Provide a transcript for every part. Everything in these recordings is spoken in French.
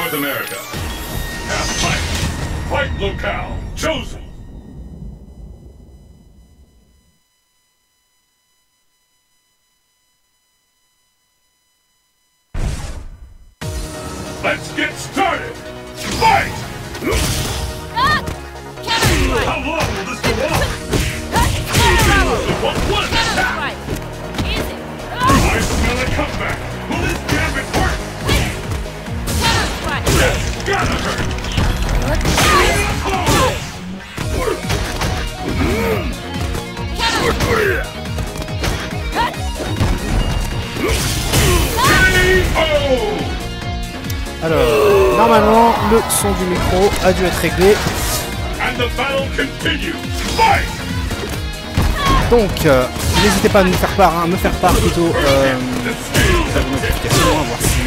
North America. Half fight. Fight locale chosen. Let's get started. Fight! How long will this go on? What attack? I smell a comeback. Will this gambit work? That's gotta hurt. Alors, normalement, le son du micro a dû être réglé. Donc, n'hésitez pas à me faire part plutôt de vos notifications, à voir si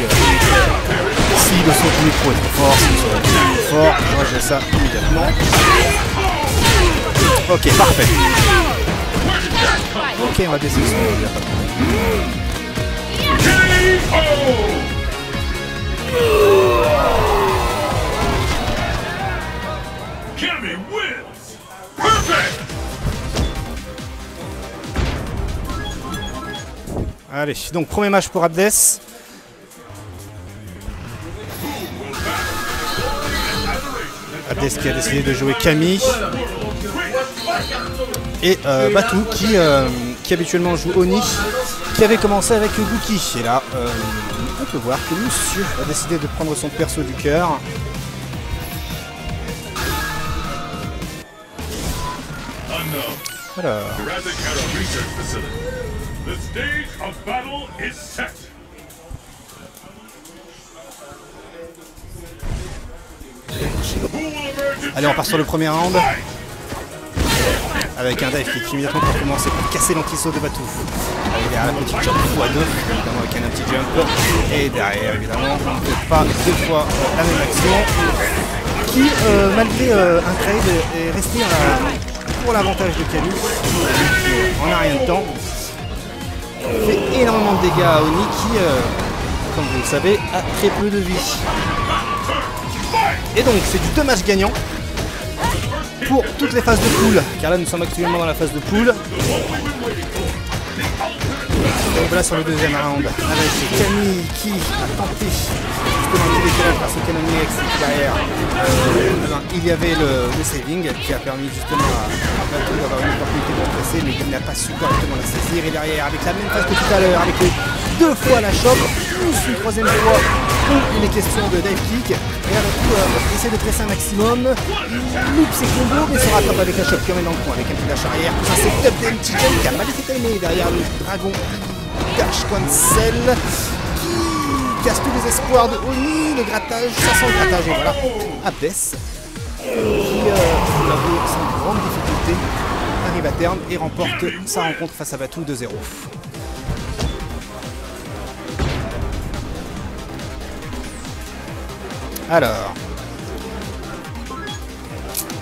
le son du micro est trop fort, si le son est trop fort. On va gérer ça immédiatement. Ok, parfait. Ok, on va baisser le son, il n'y a pas de problème. Cammy wins! Perfect! Allez, donc premier match pour Abdes. Abdes qui a décidé de jouer Cammy. Et Batou qui habituellement joue Oni, qui avait commencé avec Gookie. Et là, on peut voir que Monsieur a décidé de prendre son perso du cœur. Alors. Allez, on part sur le premier round. Avec un dive qui immédiatement pour commencer pour casser l'anti-saut de Batou. Avec derrière la petite jump x2, évidemment avec un anti-jump. Et derrière, évidemment, on ne fait pas deux fois la même action. Qui, malgré un trade, est resté pour l'avantage de Cammy. En a rien de temps. Fait énormément de dégâts à Oni qui, comme vous le savez, a très peu de vie. Et donc, c'est du 2 matchs gagnants pour toutes les phases de pool, car là nous sommes actuellement dans la phase de pool. Donc voilà sur le deuxième round, avec Cammy qui a tenté justement de décaler grâce au Canon X derrière. Il y avait le saving qui a permis justement à Batou d'avoir une opportunité de presser, mais il n'a pas su correctement la saisir. Et derrière, avec la même phase que tout à l'heure, avec les deux fois la chope, plus une troisième fois où il est question de dive kick. Et avec tout, essaie de presser un maximum, loupe ses combos, mais se rattrape avec la chope qui emmène dans le coin, avec un petit dash arrière. Tout ça, c'est top d'MT Jump qui a mal été timé derrière le dragon dash cancel qui casse tous les espoirs de Oni, le grattage, ça sent le grattage. Et voilà, Abdes qui avait sans grande difficulté arrive à terme et remporte sa rencontre face à Batou 2-0. Alors,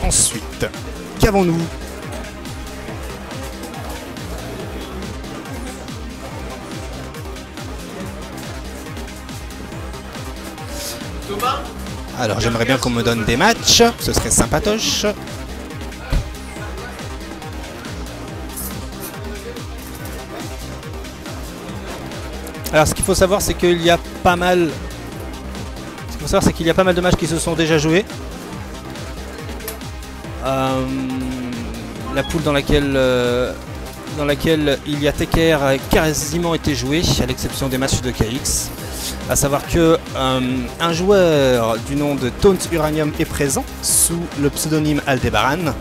ensuite, qu'avons-nous? Alors, j'aimerais bien qu'on me donne des matchs, ce serait sympatoche. Alors, ce qu'il faut savoir, c'est qu'il y a pas mal... qu'il y a pas mal de matchs qui se sont déjà joués. La poule dans laquelle il y a TKR a quasiment été joué, à l'exception des matchs de KX. A savoir que un joueur du nom de Taunt Uranium est présent sous le pseudonyme Aldebaran.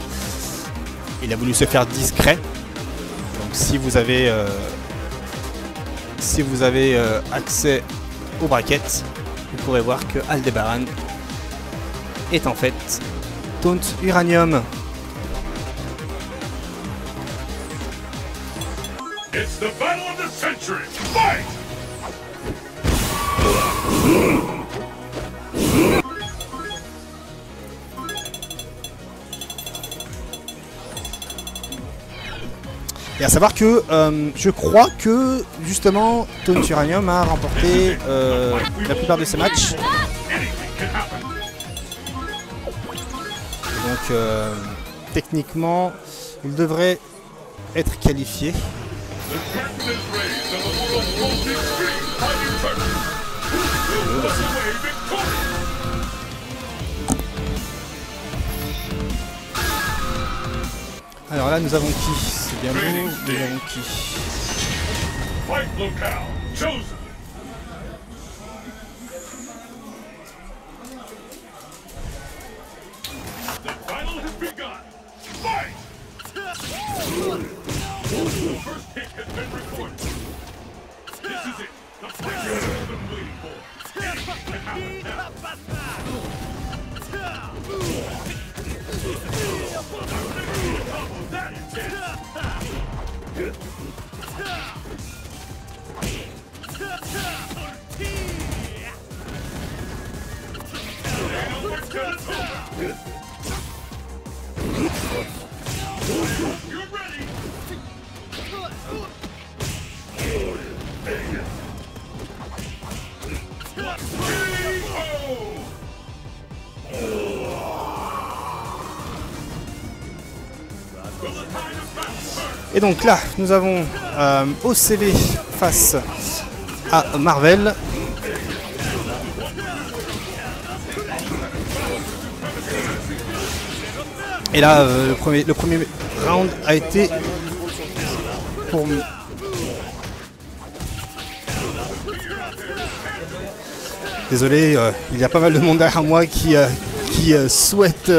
Il a voulu se faire discret. Donc si vous avez accès aux brackets, vous pourrez voir que Aldebaran est en fait Taunt Uranium. It's the battle of the century. Fight! Et à savoir que je crois que justement Taunt Uranium a remporté la plupart de ses matchs. Donc techniquement, il devrait être qualifié. Alors là, nous avons qui? C'est bien beau, nous avons qui? Fight locale chosen. The final has begun. Fight! First kick has been recorded. This is it. The fight you've been waiting for. Anything can happen now. That is it. You're ready. Et donc là, nous avons OCV face à Marvel. Et là, le premier round a été pour... Désolé, il y a pas mal de monde derrière moi qui souhaite,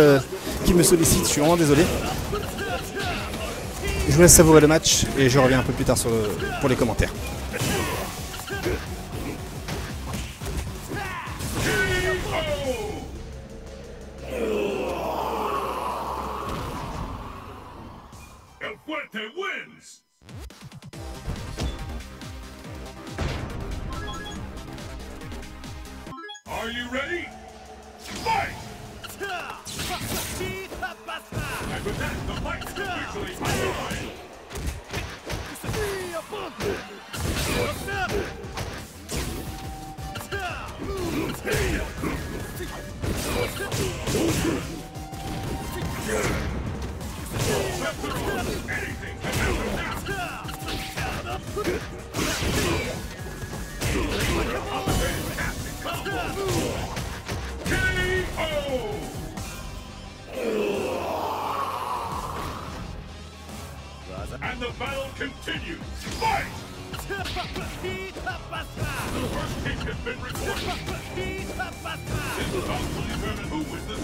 qui me sollicite, je suis vraiment désolé. Je vous laisse savourer le match et je reviens un peu plus tard pour les commentaires. Wins. Are you ready? Fight! And with that, the fight is officially underway. Anything can happen now. And the battle continues. Fight! The first kick has been recorded. This bout will determine who is the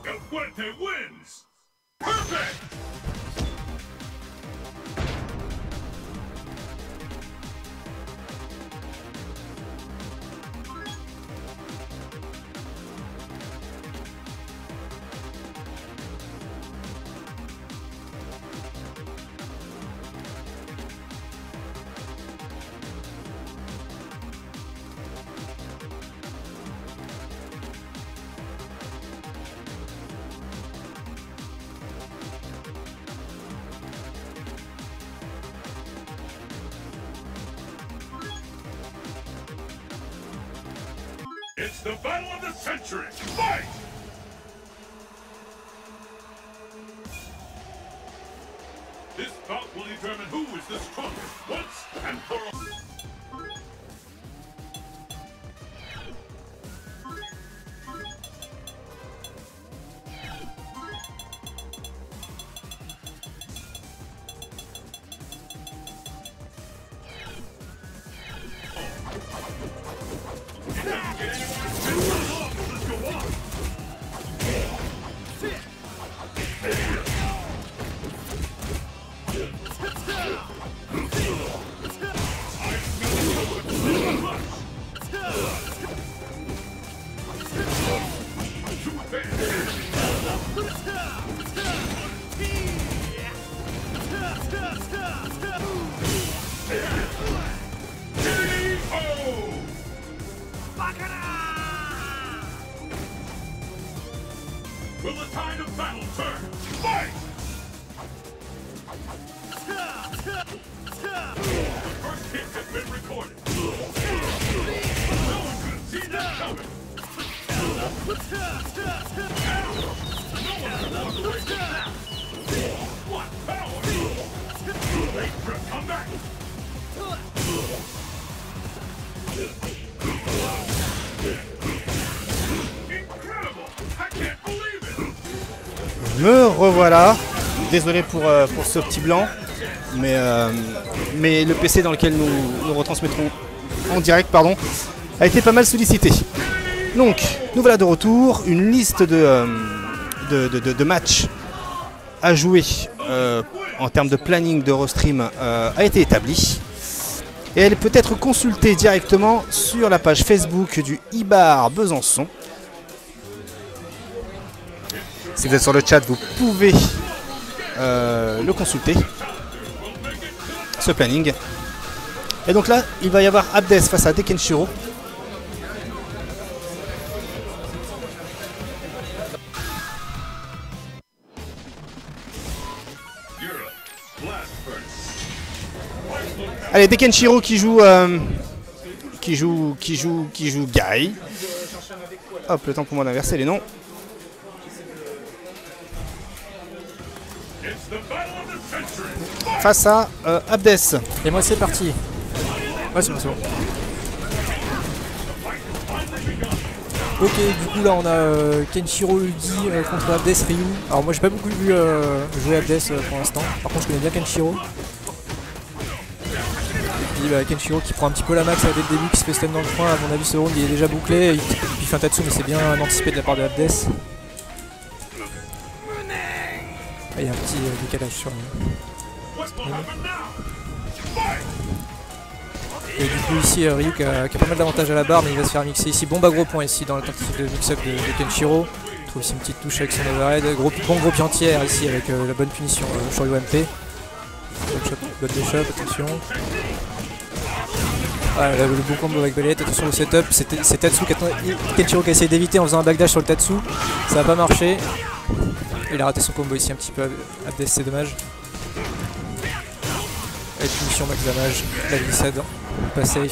El Fuerte wins! Perfect! It's the battle of the century! Fight! This bout will determine who is the strongest once and for all. tide of battle turn. Fight! The first hit has been recorded. No one could have seen that coming. No one can walk away from that. What power! Late for a comeback. Incredible! I can't believe it. Me revoilà. Désolé pour ce petit blanc. Mais le PC dans lequel nous retransmettrons en direct a été pas mal sollicité. Donc, nous voilà de retour. Une liste de matchs à jouer en termes de planning de restream a été établie. Et elle peut être consultée directement sur la page Facebook du IBAR Besançon. Si vous êtes sur le chat, vous pouvez le consulter, ce planning. Et donc là, il va y avoir Abdes face à Dekenshiro. Allez, Dekenshiro qui joue Guy. Hop, le temps pour moi d'inverser les noms. Face à Abdes. Et moi c'est parti. Ouais, c'est bon. Ok, du coup là on a Kenshiro Udi contre Abdes Ryu. Alors moi j'ai pas beaucoup vu jouer Abdes pour l'instant. Par contre je connais bien Kenshiro. Et puis Kenshiro qui prend un petit peu la max dès le début, qui se fait stun dans le coin. À mon avis ce round il est déjà bouclé. Il fait un tatsu mais c'est bien anticipé de la part de Abdes. Il y a un petit décalage sur et du coup ici Ryu qui a pas mal d'avantages à la barre, mais il va se faire mixer ici. Bon gros point ici dans la tentative de mix-up de Kenshiro. Il trouve ici une petite touche avec son overhead. Bon gros pied entière ici avec la bonne punition sur UMP. Bonne déchop, attention. Ah, le beau combo avec balayette, attention au setup. C'est Tatsu Kenshiro qui a essayé d'éviter en faisant un backdash sur le Tatsu. Ça n'a pas marché. Il a raté son combo ici un petit peu. Abdes, c'est dommage. Avec punition max damage, la glissade, pas safe.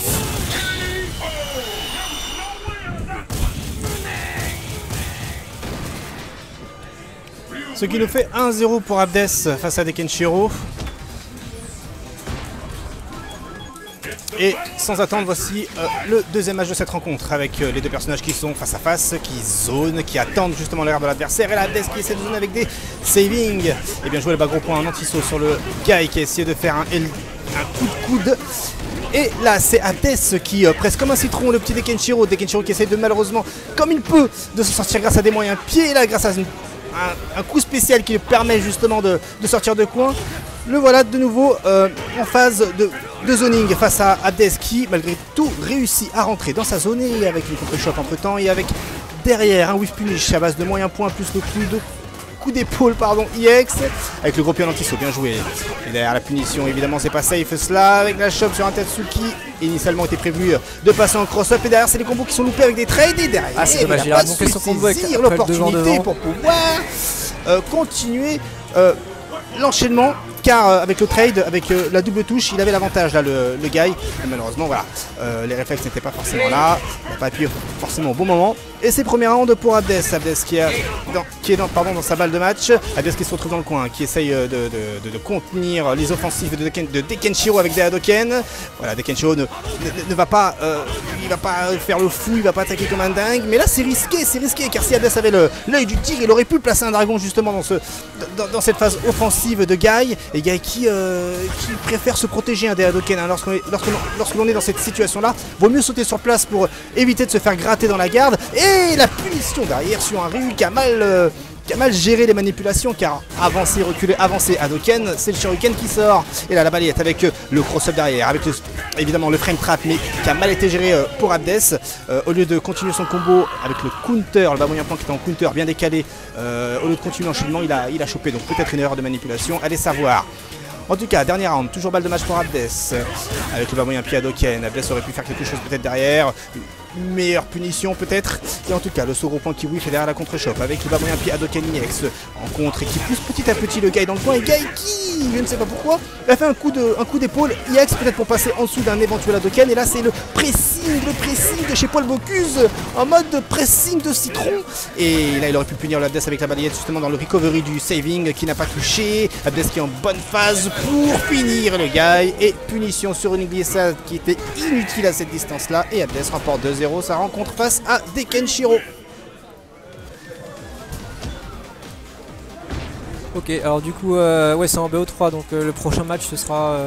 Ce qui nous fait 1-0 pour Abdes face à Dekenshiro. Et sans attendre, voici le deuxième match de cette rencontre avec les deux personnages qui sont face à face, qui zonent, qui attendent justement l'air de l'adversaire. Et la Abdes qui essaie de zoner avec des savings. Et bien joué le bas gros point en anti-saut sur le Guy qui a essayé de faire un coup de coude. Et là c'est Abdes qui presse comme un citron le petit Dekenshiro. Dekenshiro qui essaie de malheureusement, comme il peut, de se sortir grâce à des moyens pieds. Et là grâce à un coup spécial qui lui permet justement de sortir de coin. Le voilà de nouveau en phase de zoning face à Abdes qui malgré tout réussit à rentrer dans sa zone et avec une contre-choc entre temps et avec derrière un whiff punish à base de moyens points plus le coup d'épaule IX avec le gros pied en anti-saut bien joué. Et derrière la punition évidemment c'est pas safe cela avec la chope sur un Tatsu qui initialement était prévu de passer en cross-up et derrière c'est les combos qui sont loupés avec des trades et derrière c'est dommage, il a monté son combo avec l'opportunité pour pouvoir continuer l'enchaînement. Car avec le trade, avec la double touche, il avait l'avantage là le Guy. Et malheureusement voilà, les réflexes n'étaient pas forcément là, il n'a pas appuyé forcément au bon moment. Et c'est premier round pour Abdes qui est dans sa balle de match. Abdes qui se retrouve dans le coin, qui essaye de contenir les offensives de Dekenshiro avec des Hadoken. Voilà, Dekenshiro ne va pas, il va pas faire le fou, il va pas attaquer comme un dingue. Mais là c'est risqué car si Abdes avait l'œil du tigre, il aurait pu placer un dragon justement dans cette phase offensive de Guy. Et Guy qui préfère se protéger des Hadoken lorsque l'on est dans cette situation-là. Vaut mieux sauter sur place pour éviter de se faire gratter dans la garde. Et la punition derrière sur un Ryu qui a mal géré les manipulations car avancer, reculer, avancer, Hadoken, c'est le Shuriken qui sort. Et là la balayette avec le cross-up derrière, avec évidemment le frame trap mais qui a mal été géré pour Abdes. Au lieu de continuer son combo avec le counter, le bas moyen point qui était en counter bien décalé, au lieu de continuer l'enchaînement il a chopé, donc peut-être une erreur de manipulation, allez savoir. En tout cas, dernier round, toujours balle de match pour Abdes avec le bas moyen pied Hadoken. Abdes aurait pu faire quelque chose peut-être derrière. une meilleure punition peut-être. Et en tout cas, le saut gros point Kiwi fait derrière la contre-chope avec le bas moyen pied Hadoken X en contre et qui pousse petit à petit le Guy dans le coin. Et Guy qui, je ne sais pas pourquoi, a fait un coup d'épaule IX peut-être pour passer en dessous d'un éventuel Hadoken. Et là, c'est le pressing de chez Paul Bocuse en mode pressing de citron. Et là, il aurait pu punir l'Abdes avec la balayette justement dans le recovery du saving qui n'a pas touché. Abdes qui est en bonne phase pour finir le Guy. Et punition sur une glissade qui était inutile à cette distance-là. Et Abdes remporte 2-0 sa rencontre face à Dekenshiro. Ok, alors du coup, ouais, c'est en BO3, donc le prochain match ce sera.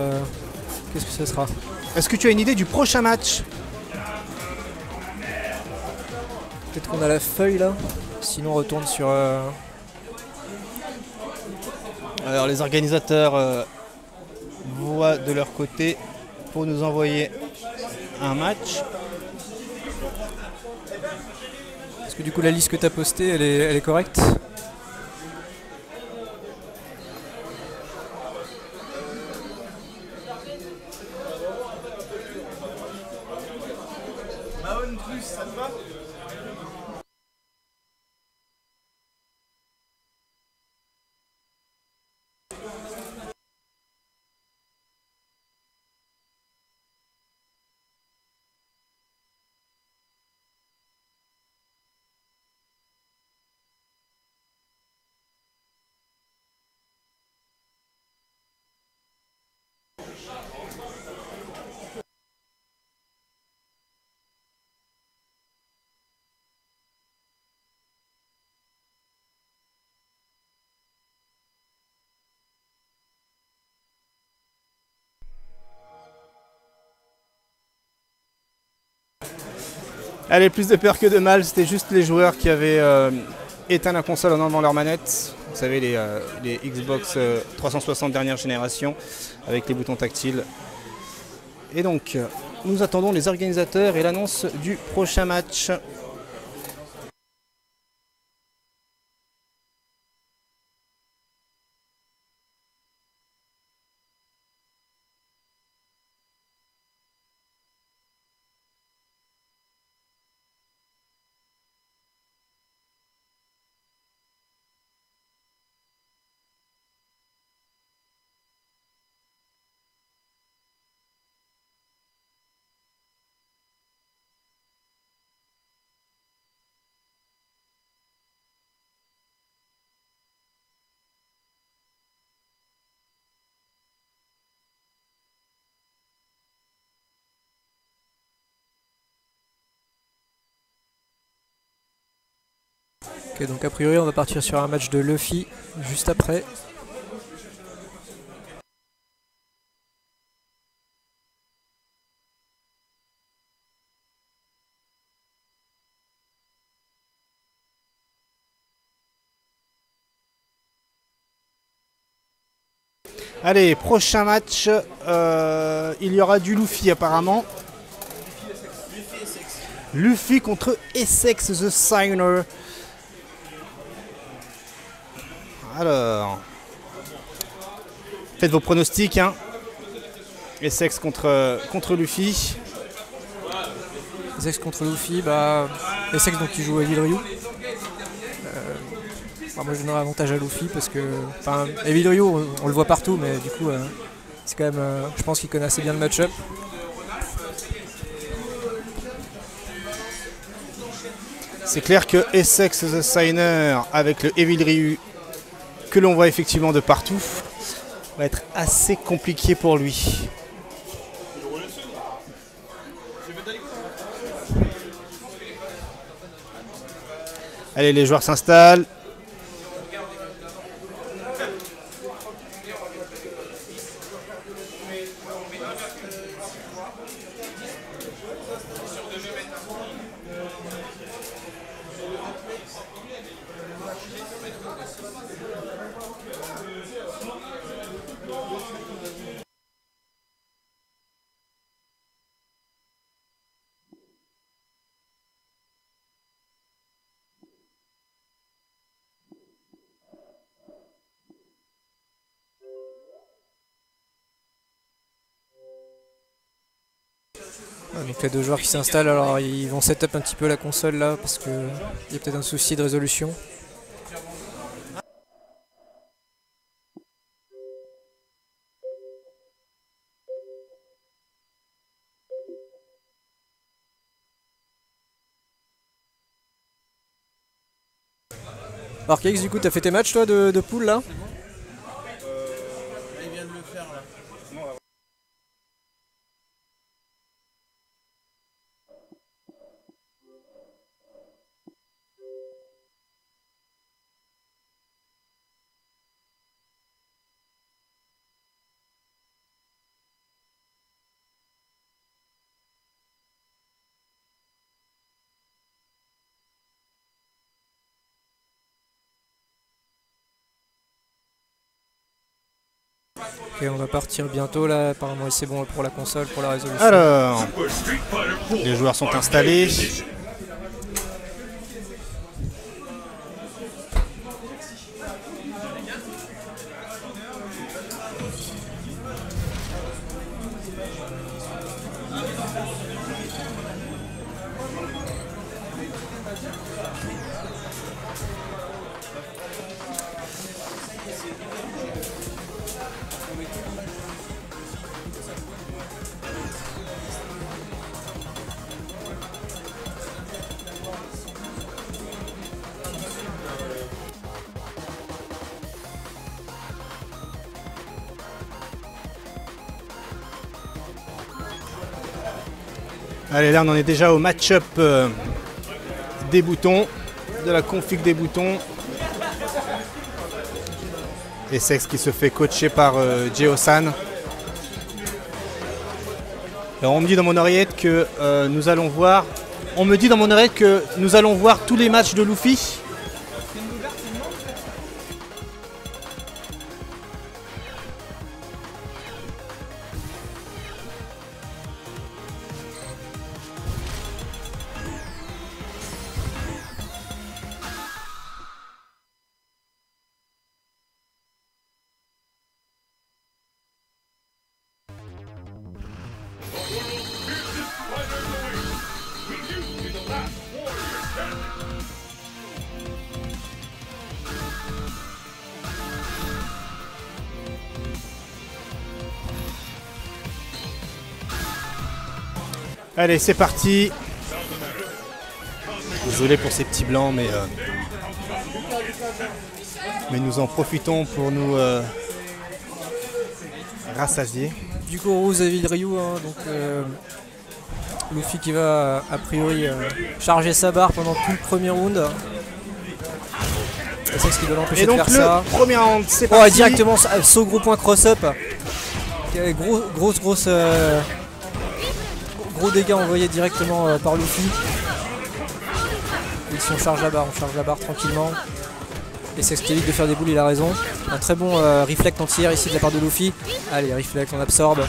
Qu'est-ce que ce sera? Est-ce que tu as une idée du prochain match? Peut-être qu'on a la feuille là. Sinon, on retourne sur. Alors, les organisateurs voient de leur côté pour nous envoyer un match. Est-ce que du coup, la liste que tu as postée, elle est correcte? Allez, plus de peur que de mal, c'était juste les joueurs qui avaient éteint la console en enlevant leur manette. Vous savez, les Xbox 360 dernière génération avec les boutons tactiles. Et donc, nous attendons les organisateurs et l'annonce du prochain match. Ok, donc a priori, on va partir sur un match de Luffy juste après. Allez, prochain match, il y aura du Luffy apparemment. Luffy contre Essex the Signer. Alors, faites vos pronostics. Hein. Essex contre Luffy. Essex contre Luffy, bah. Essex donc qui joue à Evil Ryu. Moi je donnerais avantage à Luffy parce que. Enfin, Evil Ryu, on le voit partout, mais du coup, c'est quand même. Je pense qu'il connaît assez bien le match-up. C'est clair que Essex the Signer avec le Evil Ryu que l'on voit effectivement de partout va être assez compliqué pour lui. Allez, les joueurs s'installent. Donc les deux joueurs qui s'installent, alors ils vont setup un petit peu la console là parce que il y a peut-être un souci de résolution. Alors KX, du coup t'as fait tes matchs toi de poule là? Il vient de le faire là. Ok, on va partir bientôt là, apparemment c'est bon pour la console, pour la résolution. Alors, les joueurs sont installés. Allez, là on en est déjà au match-up des boutons, de la config des boutons. Et Sex qui se fait coacher par Geo-san. Alors on me dit dans mon oreillette que nous allons voir. On me dit dans mon oreillette que nous allons voir tous les matchs de Luffy. Allez, c'est parti. Désolé pour ces petits blancs, mais nous en profitons pour nous rassasier. Du coup, Rose Evil Ryu, hein, donc Luffy qui va a priori charger sa barre pendant tout le premier round. C'est ce qui doit l'empêcher de faire ça. Premier round, c'est parti. Oh, directement saut gros point cross-up. Gros dégâts envoyés directement par Luffy. Et si on charge la barre tranquillement. Et c'est ce qui évite de faire des boules, il a raison. Un très bon reflect anti-air ici de la part de Luffy. Allez, reflect, on absorbe.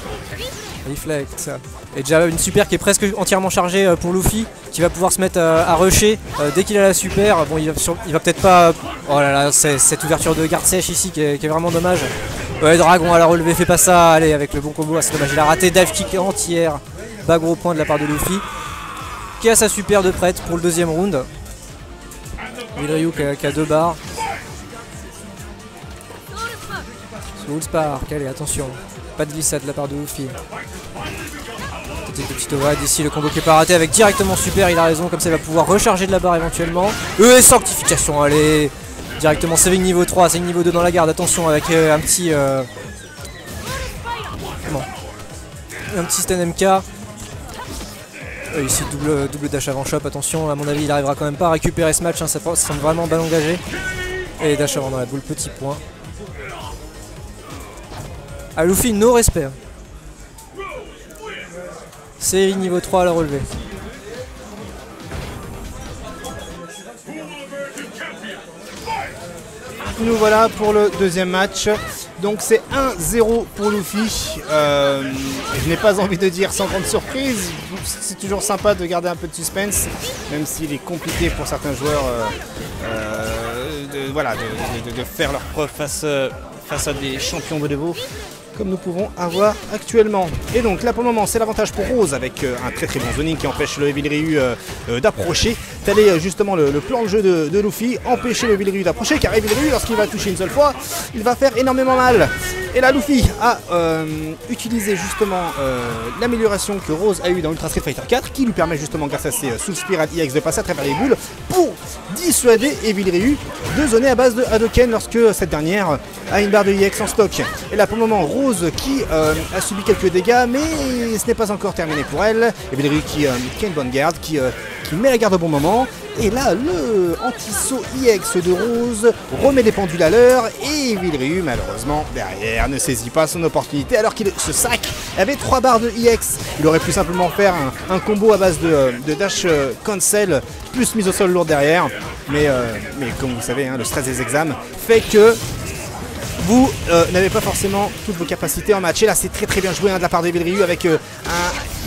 Reflect. Et déjà une super qui est presque entièrement chargée pour Luffy, qui va pouvoir se mettre à rusher dès qu'il a la super. Bon, il va peut-être pas... Oh là là, cette ouverture de garde sèche ici qui est vraiment dommage. Ouais, Dragon à la relevée, fait pas ça. Allez, avec le bon combo, c'est dommage. Il a raté dive kick entière. Bas gros point de la part de Luffy, qui a sa super de prête pour le deuxième round. Ryu qui a 2 barres. Soul Spark, allez, attention. Pas de glissade de la part de Luffy. Petite overhead ici, le combo qui est pas raté avec directement super, il a raison, comme ça il va pouvoir recharger de la barre éventuellement. Et sanctification, allez. Directement saving niveau 3, saving niveau 2 dans la garde, attention avec un petit... un petit stun MK. Ici double dash avant shop, attention, à mon avis il arrivera quand même pas à récupérer ce match, hein, ça semble vraiment balle engagée. Et dash avant dans la boule, petit point. Ah, Luffy, no respect. Série niveau 3 à la relevée. Nous voilà pour le deuxième match. Donc c'est 1-0 pour Luffy. Je n'ai pas envie de dire sans grande surprise. C'est toujours sympa de garder un peu de suspense, même s'il est compliqué pour certains joueurs de faire leur preuve face à des champions de niveau. comme nous pouvons avoir actuellement. Et donc là pour le moment c'est l'avantage pour Rose avec un très bon zoning qui empêche le Evil Ryu d'approcher. Tel est justement le plan de jeu de Luffy, empêcher le Evil Ryu d'approcher, car Evil Ryu lorsqu'il va toucher une seule fois, il va faire énormément mal. Et là Luffy a utilisé justement l'amélioration que Rose a eu dans Ultra Street Fighter 4 qui lui permet justement grâce à ses Soul Spiral EX de passer à travers les bulles pour dissuader Evil Ryu de zoner à base de Hadoken lorsque cette dernière a une barre de EX en stock. Et là pour le moment Rose qui a subi quelques dégâts mais ce n'est pas encore terminé pour elle. Evil Ryu qui a une bonne garde, qui met la garde au bon moment. Et là le anti-saut EX de Rose remet les pendules à l'heure et Evil Ryu malheureusement derrière ne saisit pas son opportunité alors qu'il se sac avait 3 barres de EX. Il aurait pu simplement faire un combo à base de dash cancel plus mise au sol lourde derrière. Mais comme vous savez, hein, le stress des examens fait que vous n'avez pas forcément toutes vos capacités en match. Et là c'est très bien joué hein, de la part d'Evil Ryu avec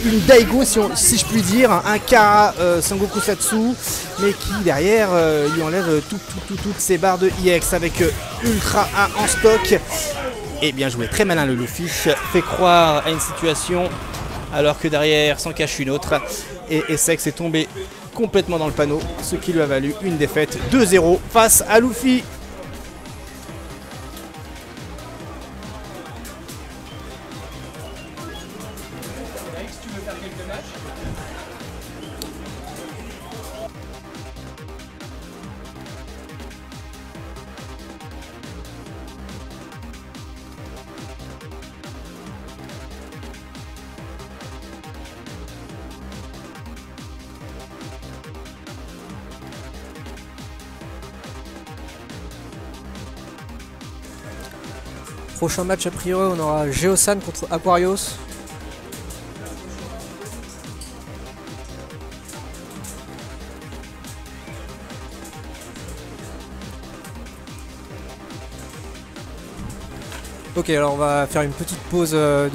une Daigo si je puis dire, un Kara Sengoku Satsu, mais qui derrière lui enlève toutes ses barres de EX avec Ultra 1 en stock. Et bien joué, très malin le Luffy, fait croire à une situation alors que derrière s'en cache une autre. Et Sex est tombé complètement dans le panneau, ce qui lui a valu une défaite 2-0 face à Luffy. Prochain match a priori on aura Geosan contre Aquarius. Ok, alors on va faire une petite pause de...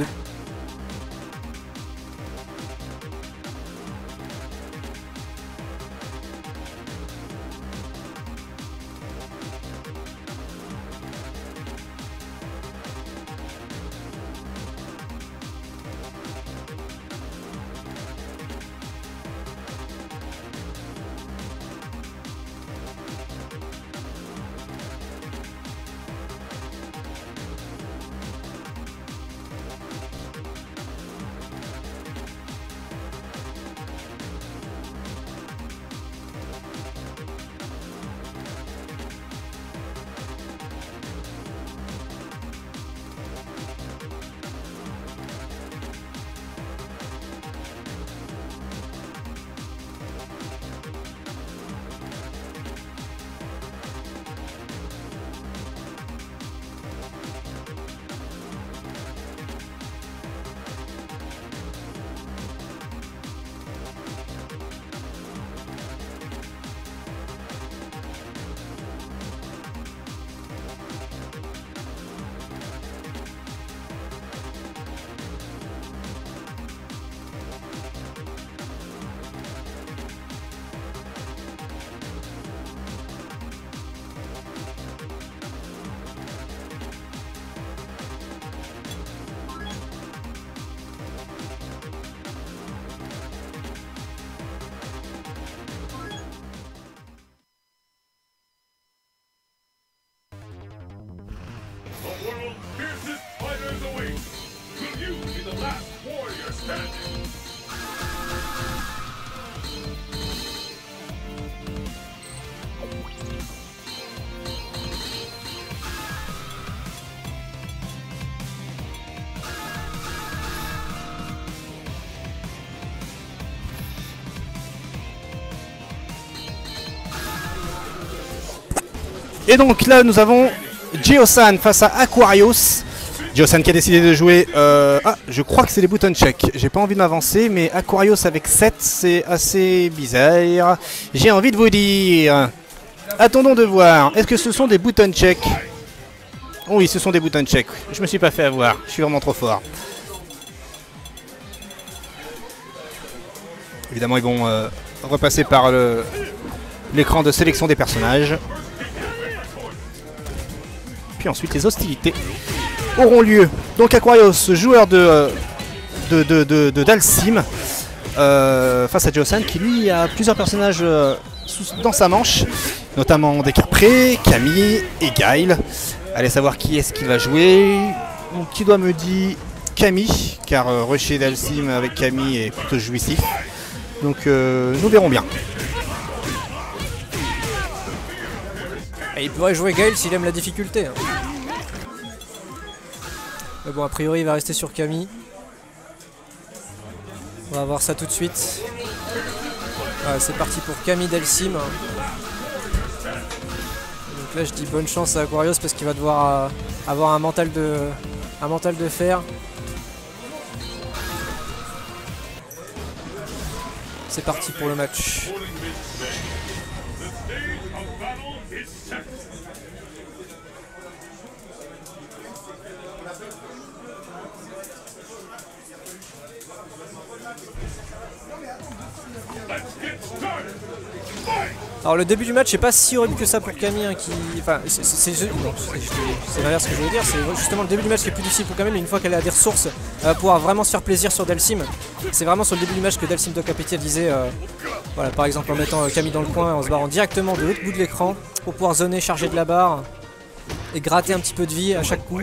The world's fiercest fighters await. Will you be the last warrior standing? Et donc là nous avons Geosan face à Aquarius. Geosan qui a décidé de jouer... Ah, je crois que c'est les boutons check. J'ai pas envie de m'avancer, mais Aquarius avec 7, c'est assez bizarre. J'ai envie de vous dire... Attendons de voir. Est-ce que ce sont des boutons check? Oui, ce sont des boutons check. Je me suis pas fait avoir. Je suis vraiment trop fort. Évidemment, ils vont repasser par l'écran de sélection des personnages. Puis ensuite les hostilités auront lieu. Donc Aquarius, joueur de Dhalsim, face à Joe-san qui lui a plusieurs personnages dans sa manche, notamment Décapré, Camille et Guile. Allez savoir qui est-ce qu'il va jouer. Donc, qui doit me dire Camille, car rusher Dhalsim avec Camille est plutôt jouissif. Donc nous verrons bien. Et il pourrait jouer Guile s'il aime la difficulté. Hein. Mais bon, a priori il va rester sur Camille. On va voir ça tout de suite. Ouais, c'est parti pour Camille Dhalsim. Donc là je dis bonne chance à Aquarius parce qu'il va devoir avoir un mental de fer. C'est parti pour le match. Alors le début du match c'est pas si horrible que ça pour Camille hein, qui... Enfin c'est l'inverse que je voulais dire, c'est justement le début du match qui est plus difficile pour Camille, mais une fois qu'elle a des ressources elle va pouvoir vraiment se faire plaisir sur Dhalsim. C'est vraiment sur le début du match que Dhalsim Doc Appetit disait voilà, par exemple en mettant Camille dans le coin, en se barrant directement de l'autre bout de l'écran pour pouvoir zoner, charger de la barre et gratter un petit peu de vie à chaque coup.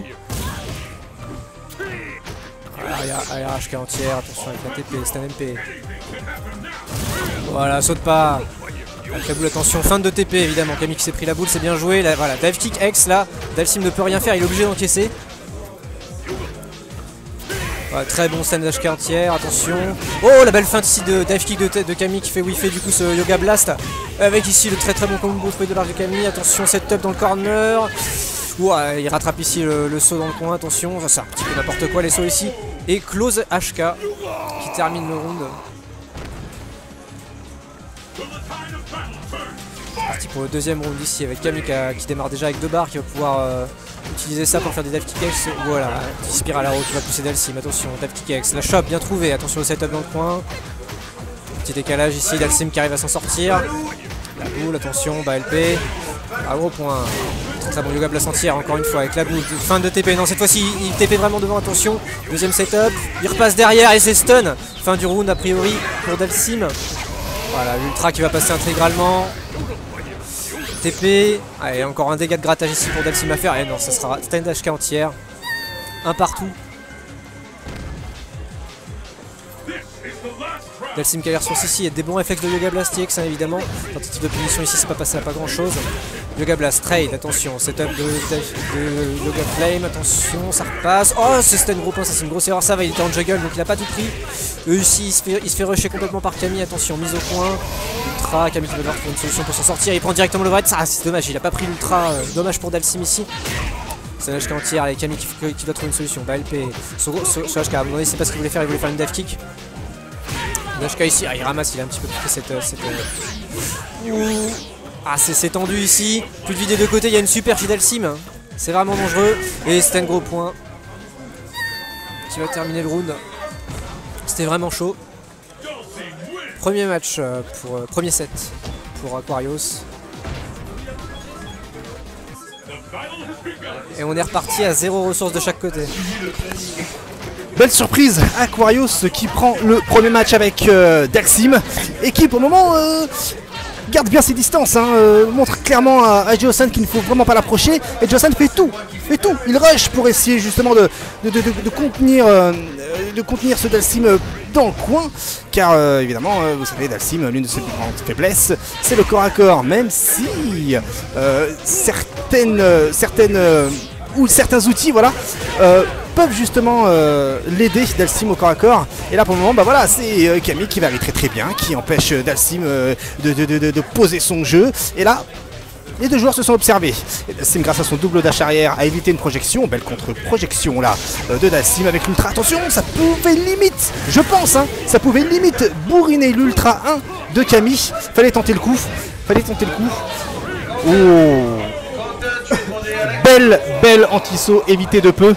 Voilà, il y a HK entière, attention avec la TP, c'est un MP. Voilà, saute pas. Avec la boule, attention, fin de TP évidemment, Camille qui s'est pris la boule, c'est bien joué, là, voilà, dive kick X là, Dhalsim ne peut rien faire, il est obligé d'encaisser. Voilà, très bon stand d'HK entière, attention. Oh la belle feinte ici de dive kick de Camille qui fait whiffer du coup ce Yoga Blast. Avec ici le très bon combo fruit de l'arche de Camille, attention setup dans le corner. Ouais, il rattrape ici le saut dans le coin, attention, ça c'est un petit peu n'importe quoi les sauts ici. Et close HK qui termine le round. Parti pour le deuxième round ici avec Camille qui démarre déjà avec 2 barres, qui va pouvoir utiliser ça pour faire des dive kick X. Voilà, petit spiral arrow qui va pousser Dhalsim, attention, dive kick X, la chop bien trouvée, attention au setup dans le coin. Petit décalage ici, Dhalsim qui arrive à s'en sortir. La boule, attention, bas LP, à gros point. Très bon Yoga Blast entière encore une fois avec la boule, fin de TP, non cette fois-ci il TP vraiment devant, attention, deuxième setup, il repasse derrière et c'est stun. Fin du round a priori pour Dhalsim. Voilà, l'ultra qui va passer intégralement. TP, allez, encore un dégât de grattage ici pour Dhalsim à faire. Et non, ça sera stand HK entière. Un partout. Dhalsim qui a les ressources ici et des bons réflexes de Yoga Blast TX hein, évidemment. Tentative de punition ici, c'est pas passé à pas grand chose. Yoga Blast trade, attention, setup de Yoga Flame, attention, ça repasse. Oh, c'est stun gros point, ça c'est une grosse erreur, ça va, il était en juggle donc il a pas tout pris. Ici, il se fait rusher complètement par Camille, attention, mise au point. Ultra, Camille qui va devoir trouver une solution pour s'en sortir, il prend directement le raid, ça c'est dommage, il a pas pris l'ultra, dommage pour Dhalsim ici. C'est un HK entière avec Camille qui doit trouver une solution. Bah LP, ce HK, à un moment donné, c'est pas ce qu'il voulait faire, il voulait faire une dive kick. HK ici, il ramasse, il a un petit peu piqué cette Ah, c'est tendu ici, plus de vie des deux côtés, il y a une super chez Dhalsim. C'est vraiment dangereux. Et c'est un gros point qui va terminer le round. C'était vraiment chaud. Premier match, premier set pour Aquarius. Et on est reparti à 0 ressources de chaque côté. Belle surprise, Aquarius qui prend le premier match avec Dhalsim et qui pour le moment garde bien ses distances, hein, montre clairement à Joe-san qu'il ne faut vraiment pas l'approcher, et Joe-san fait tout, il rush pour essayer justement de contenir ce Dhalsim dans le coin, car évidemment, vous savez, Dhalsim, l'une de ses plus grandes faiblesses, c'est le corps à corps, même si certains outils, voilà, peuvent justement l'aider Dhalsim au corps à corps. Et là pour le moment, bah voilà, c'est Camille qui va aller très bien, qui empêche Dhalsim de poser son jeu. Et là, les deux joueurs se sont observés. Et Dhalsim, grâce à son double dash arrière, a évité une projection, belle contre-projection là de Dhalsim avec l'ultra. Attention, ça pouvait limite, je pense, hein, ça pouvait limite bourriner l'ultra 1 de Camille. Fallait tenter le coup, Oh, belle anti-saut évité de peu.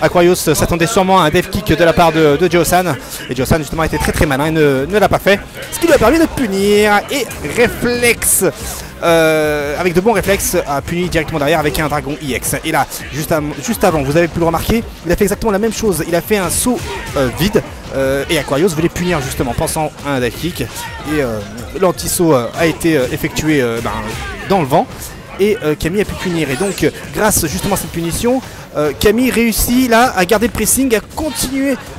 Aquarius s'attendait sûrement à un dev kick de la part de Joe-san. Et Joe-san justement a été très malin et ne l'a pas fait. Ce qui lui a permis de punir. Et réflexe avec de bons réflexes, a puni directement derrière avec un dragon EX. Et là, juste avant, vous avez pu le remarquer, il a fait exactement la même chose. Il a fait un saut vide et Aquarius voulait punir justement, pensant à un dive kick. Et l'anti-saut a été effectué dans le vent. Et Camille a pu punir. Et donc, grâce justement à cette punition, Camille réussit là à garder le pressing, à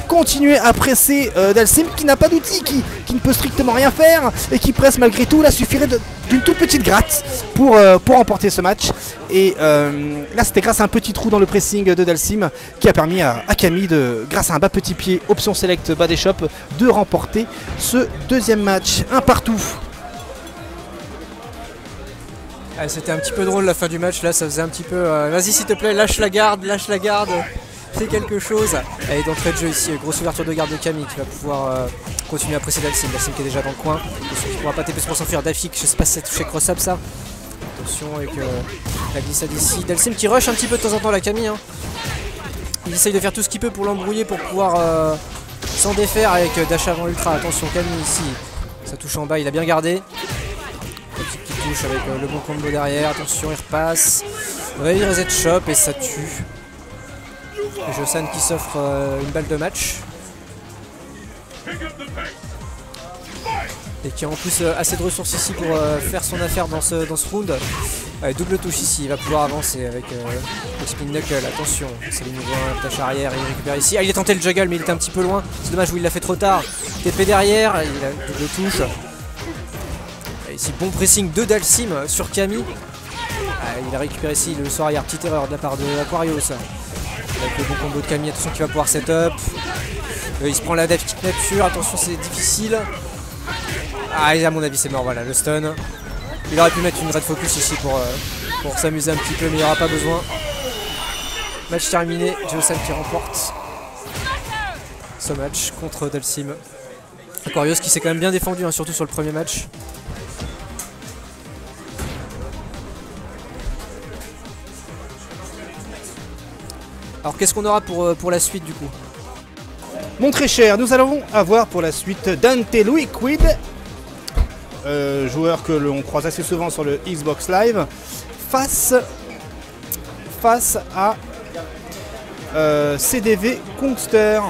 continuer à presser Dhalsim qui n'a pas d'outil, qui ne peut strictement rien faire et qui presse malgré tout. Là, suffirait d'une toute petite gratte pour remporter ce match. Et là, c'était grâce à un petit trou dans le pressing de Dhalsim qui a permis à Camille, grâce à un bas petit pied, option select bas des shops, de remporter ce deuxième match. Un partout. Ah, c'était un petit peu drôle la fin du match, là ça faisait un petit peu vas-y s'il te plaît, lâche la garde, fais quelque chose. Et d'entrée de jeu ici, grosse ouverture de garde de Camille qui va pouvoir continuer à presser Dhalsim. Dhalsim qui est déjà dans le coin, attention qu'il ne pourra pas TP pour s'enfuir. Dafik, je sais pas si ça touchait cross-up ça. Attention avec la glissade ici. Dhalsim qui rush un petit peu de temps en temps la Camille. Hein. Il essaye de faire tout ce qu'il peut pour l'embrouiller, pour pouvoir s'en défaire avec dash avant ultra. Attention Camille ici, ça touche en bas, il a bien gardé. Petite touche avec le bon combo derrière, attention il repasse, il reset shop et ça tue. Josan qui s'offre une balle de match. Et qui a en plus assez de ressources ici pour faire son affaire dans ce round. Double touche ici, il va pouvoir avancer avec le spin knuckle, attention, c'est le niveau 1, tâche arrière, il récupère ici. Ah il est tenté le juggle mais il était un petit peu loin, c'est dommage où il l'a fait trop tard. TP derrière, il a double touche. Ici bon pressing de Dhalsim sur Camille. Il a récupéré ici le saut arrière, petite erreur de la part de Aquarius. Avec le bon combo de Camille, attention qu'il va pouvoir setup. Il se prend la dive kick nature, attention c'est difficile. Ah à mon avis c'est mort, voilà le stun. Il aurait pu mettre une red focus ici pour s'amuser un petit peu mais il n'y aura pas besoin. Match terminé, Josan qui remporte ce match contre Dhalsim. Aquarius qui s'est quand même bien défendu, hein, surtout sur le premier match. Alors qu'est-ce qu'on aura pour la suite du coup? Mon très cher, nous allons avoir pour la suite Dante Liquid, joueur que l'on croise assez souvent sur le Xbox Live, face à CDV Kongster.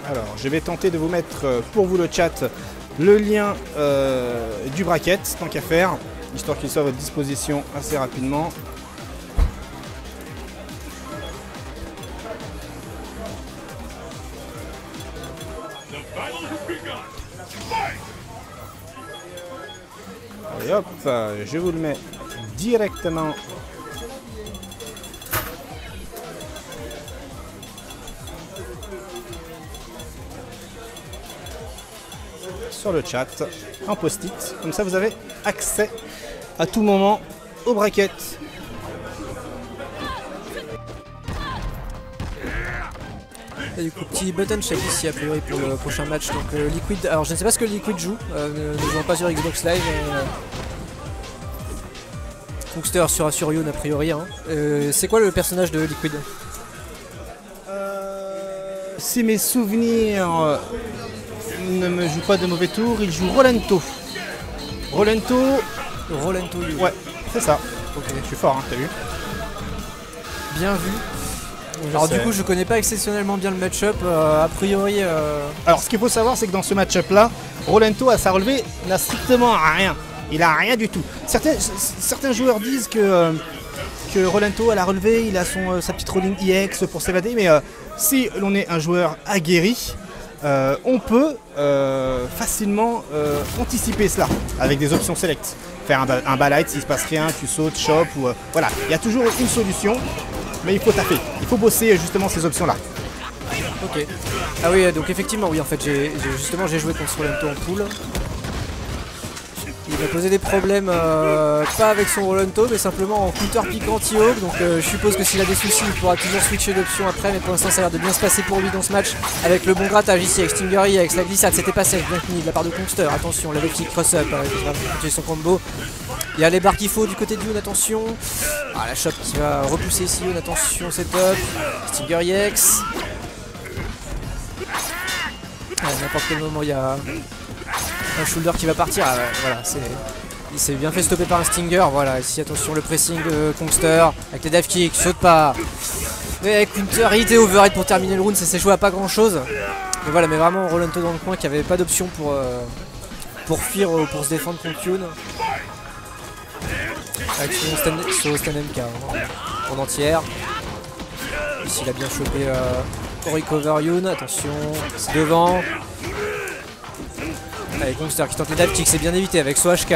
Alors, je vais tenter de vous mettre pour vous le chat le lien du bracket, tant qu'à faire, histoire qu'il soit à votre disposition assez rapidement. Allez hop, je vous le mets directement sur le chat, en post-it, comme ça vous avez accès à tout moment au bracket. Et du coup petit button check ici a priori pour le prochain match. Donc Liquid, alors je ne sais pas ce que Liquid joue, ne jouant pas sur Xbox Live. Kongster sur Yun a priori. Hein. C'est quoi le personnage de Liquid? Si mes souvenirs ne me joue pas de mauvais tours, il joue Rolento. Rolento Yun. Ouais, c'est ça. Ok, je suis fort, hein, t'as vu? Bien vu. Alors du coup je connais pas exceptionnellement bien le match-up, a priori... Alors ce qu'il faut savoir c'est que dans ce match-up là, Rolento à sa relevée n'a strictement rien. Il a rien du tout. Certains joueurs disent que Rolento à la relevée, il a sa petite rolling EX pour s'évader, mais si l'on est un joueur aguerri, on peut facilement anticiper cela avec des options select. Faire un balight s'il se passe rien, tu sautes, chop ou voilà. Il y a toujours une solution, mais il faut taper. Il faut bosser justement ces options là. Ok. Ah oui, donc effectivement, oui, en fait, j'ai joué contre Rolento en pool. Il m'a posé des problèmes, pas avec son Rolento, mais simplement en counter pick anti-hawk. Donc je suppose que s'il a des soucis, il pourra toujours switcher d'option après. Mais pour l'instant, ça a l'air de bien se passer pour lui dans ce match. Avec le bon grattage ici, avec Stingery, avec la glissade. C'était pas safe, bien fini de la part de Kongster. Attention, la petit cross-up, il va continuer son combo. Il y a les barres qu'il faut du côté de Youn, attention. Ah, la chope qui va repousser ici Youn, attention, setup. Stinger EX. N'importe quel moment, il y a un shoulder qui va partir. Ah, voilà, il s'est bien fait stopper par un Stinger. Voilà, ici, attention, le pressing de Kongster avec les dive kicks, saute pas. Et counter hit et overhead pour terminer le round, ça s'est joué à pas grand chose. Mais voilà, mais vraiment Rolento dans le coin qui avait pas d'option pour fuir ou pour se défendre contre Youn. Avec son stand MK en entière. Ici il a bien chopé pour recover Youn, attention, c'est devant. Allez, Kongster qui tente les dive kicks, c'est bien évité avec SoHK.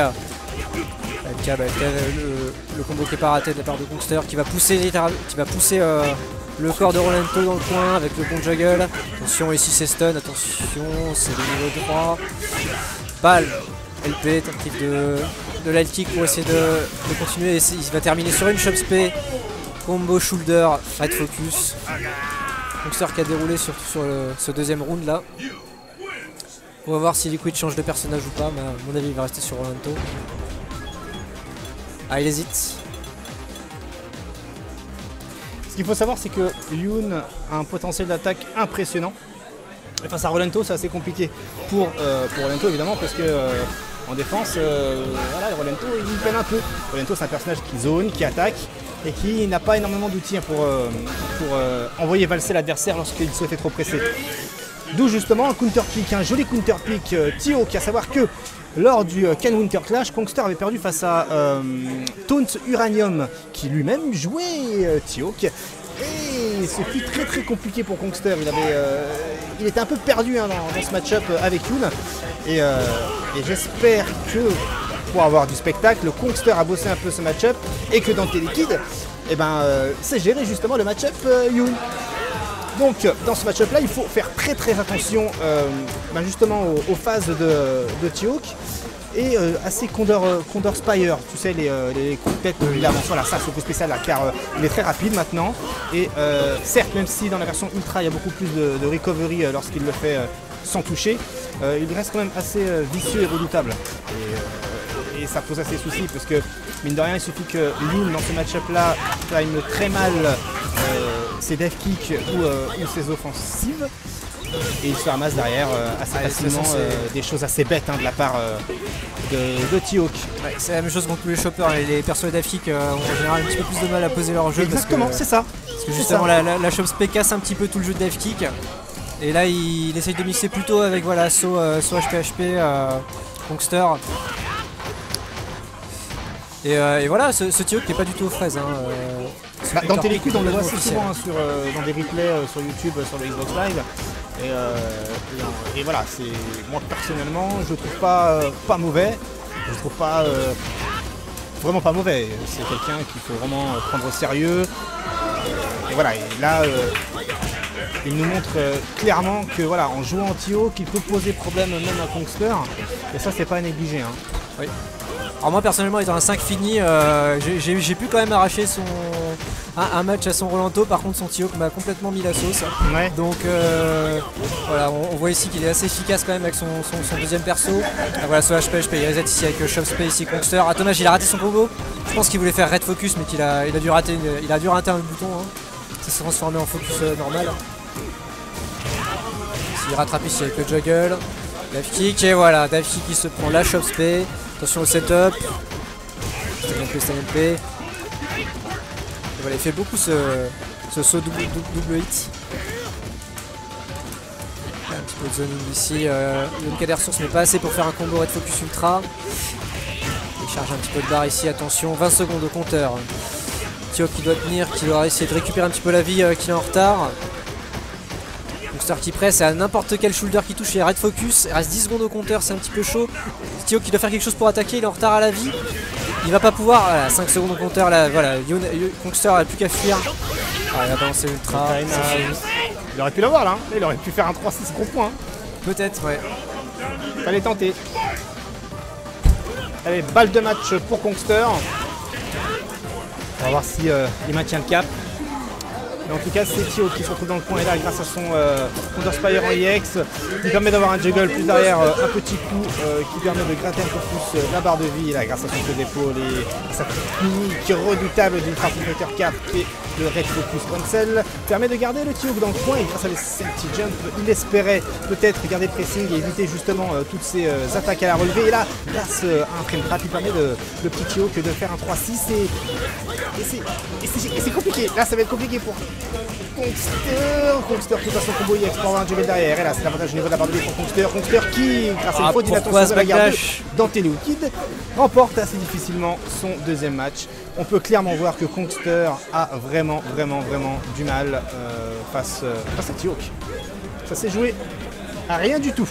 Le combo qui est pas raté de la part de Kongster qui va pousser le corps de Rolento dans le coin avec le bon juggle. Attention, ici c'est stun, attention, c'est le niveau 3. Balle, LP, tentative de l'alt kick pour essayer de continuer. Il va terminer sur une chop spé. Combo shoulder, red focus. Kongster qui a déroulé sur ce deuxième round là. On va voir si Liquid change de personnage ou pas, mais à mon avis il va rester sur Rolento. Ah, il hésite. Ce qu'il faut savoir, c'est que Youn a un potentiel d'attaque impressionnant. Et face à Rolento, c'est assez compliqué pour Rolento évidemment, parce que en défense, voilà, Rolento il peine un peu. Rolento, c'est un personnage qui zone, qui attaque et qui n'a pas énormément d'outils pour envoyer valser l'adversaire lorsqu'il se fait trop presser. D'où justement un counter pick, un joli counter pick T-Hawk, à savoir que lors du Ken Winter Clash, Kongster avait perdu face à Taunt Uranium qui lui-même jouait T-Hawk. Et ce fut très très compliqué pour Kongster. Il était un peu perdu hein, dans ce match-up avec Youn. Et j'espère que pour avoir du spectacle, Kongster a bossé un peu ce match-up et que dans Liquid, c'est géré justement le match-up Youn. Donc dans ce match-up là, il faut faire très très attention justement aux phases de T-Hawk et à ses Condor Spire, tu sais les coups de tête il avance, voilà ça c'est le coup spécial là, car il est très rapide maintenant et certes même si dans la version ultra il y a beaucoup plus de recovery lorsqu'il le fait sans toucher, il reste quand même assez vicieux et redoutable et ça pose assez de soucis parce que mine de rien il suffit que Youn dans ce match-up là time très mal ses death kicks ou ses offensives et il se ramasse derrière assez facilement des choses assez bêtes hein, de la part de T-Hawk. Ouais, c'est la même chose contre tous les choppers, les persos de death kick ont en général un petit peu plus de mal à poser leur jeu. Exactement, c'est ça. Parce que justement la chop spé casse un petit peu tout le jeu de death kick et là il essaye de mixer plutôt avec voilà So HP Kongster. Et voilà, ce T-Hawk qui est pas du tout aux fraises. Hein, dans Liquid, on le voit assez souvent hein, dans des replays sur YouTube, sur le Xbox Live. Et voilà, moi personnellement, je le trouve pas mauvais. Je le trouve pas vraiment pas mauvais. C'est quelqu'un qu'il faut vraiment prendre au sérieux. Et voilà, et là, il nous montre clairement que voilà, en jouant en T-Hawk, il peut poser problème même à Kongster. Et ça, c'est pas à négliger. Hein. Oui. Alors moi personnellement étant un 5 fini, j'ai pu quand même arracher un match à son Rolento. Par contre son T-Hawk m'a complètement mis la sauce. Ouais. Donc voilà, on voit ici qu'il est assez efficace quand même avec son deuxième perso. Voilà, ce HP, il reset ici avec Chop Spé ici Kongster. Ah dommage, il a raté son combo. Je pense qu'il voulait faire Red Focus mais qu'il a dû rater un bouton. Hein. Ça s'est transformé en focus normal. Il rattrape ici avec le juggle. Dive kick et voilà, dive kick qui se prend la Chop Spé. Attention au setup. Stun MP. Voilà, il fait beaucoup ce saut double hit. Un petit peu de zoning ici. Le MK des ressources n'est pas assez pour faire un combo Red Focus Ultra. Il charge un petit peu de barre ici, attention, 20 secondes au compteur. T-Hawk qui doit tenir, qui doit essayer de récupérer un petit peu la vie qu'il est en retard. Kongster qui presse, et à n'importe quel shoulder qui touche, il y a Red Focus, il reste 10 secondes au compteur, c'est un petit peu chaud. T-Hawk qui doit faire quelque chose pour attaquer, il est en retard à la vie. Il va pas pouvoir, voilà, 5 secondes au compteur, là, voilà, Kongster n'a plus qu'à fuir. Ah, il va balancer ultra. Il aurait pu l'avoir là, hein. Il aurait pu faire un 3-6 gros point. Hein. Peut-être, ouais. Fallait tenter. Allez, balle de match pour Kongster. On va voir si il maintient le cap. Mais en tout cas, c'est Tio qui se retrouve dans le coin et là, grâce à son Counter Spire en EX, qui permet d'avoir un juggle plus derrière, un petit coup qui permet de gratter un peu plus la barre de vie, là, grâce à son coup d'épaule et sa technique redoutable d'une Fighter 4 et le Red Focus Cancel permet de garder le Tio dans le coin et grâce à ces petits jumps, il espérait peut-être garder le pressing et éviter justement toutes ces attaques à la relevée. Et là, grâce à un frame trap, il permet le petit Tio que de faire un 3-6 et c'est compliqué. Là, ça va être compliqué pour Kongster qui passe son combo EX pour avoir un juggle derrière. Et là, c'est l'avantage au niveau de la barre de vie pour Kongster. Kongster qui, grâce à une faute d'inattention de la garde d'Antelou Kid, remporte assez difficilement son deuxième match. On peut clairement voir que Kongster a vraiment du mal face à T-Hawk. Ça s'est joué à rien du tout.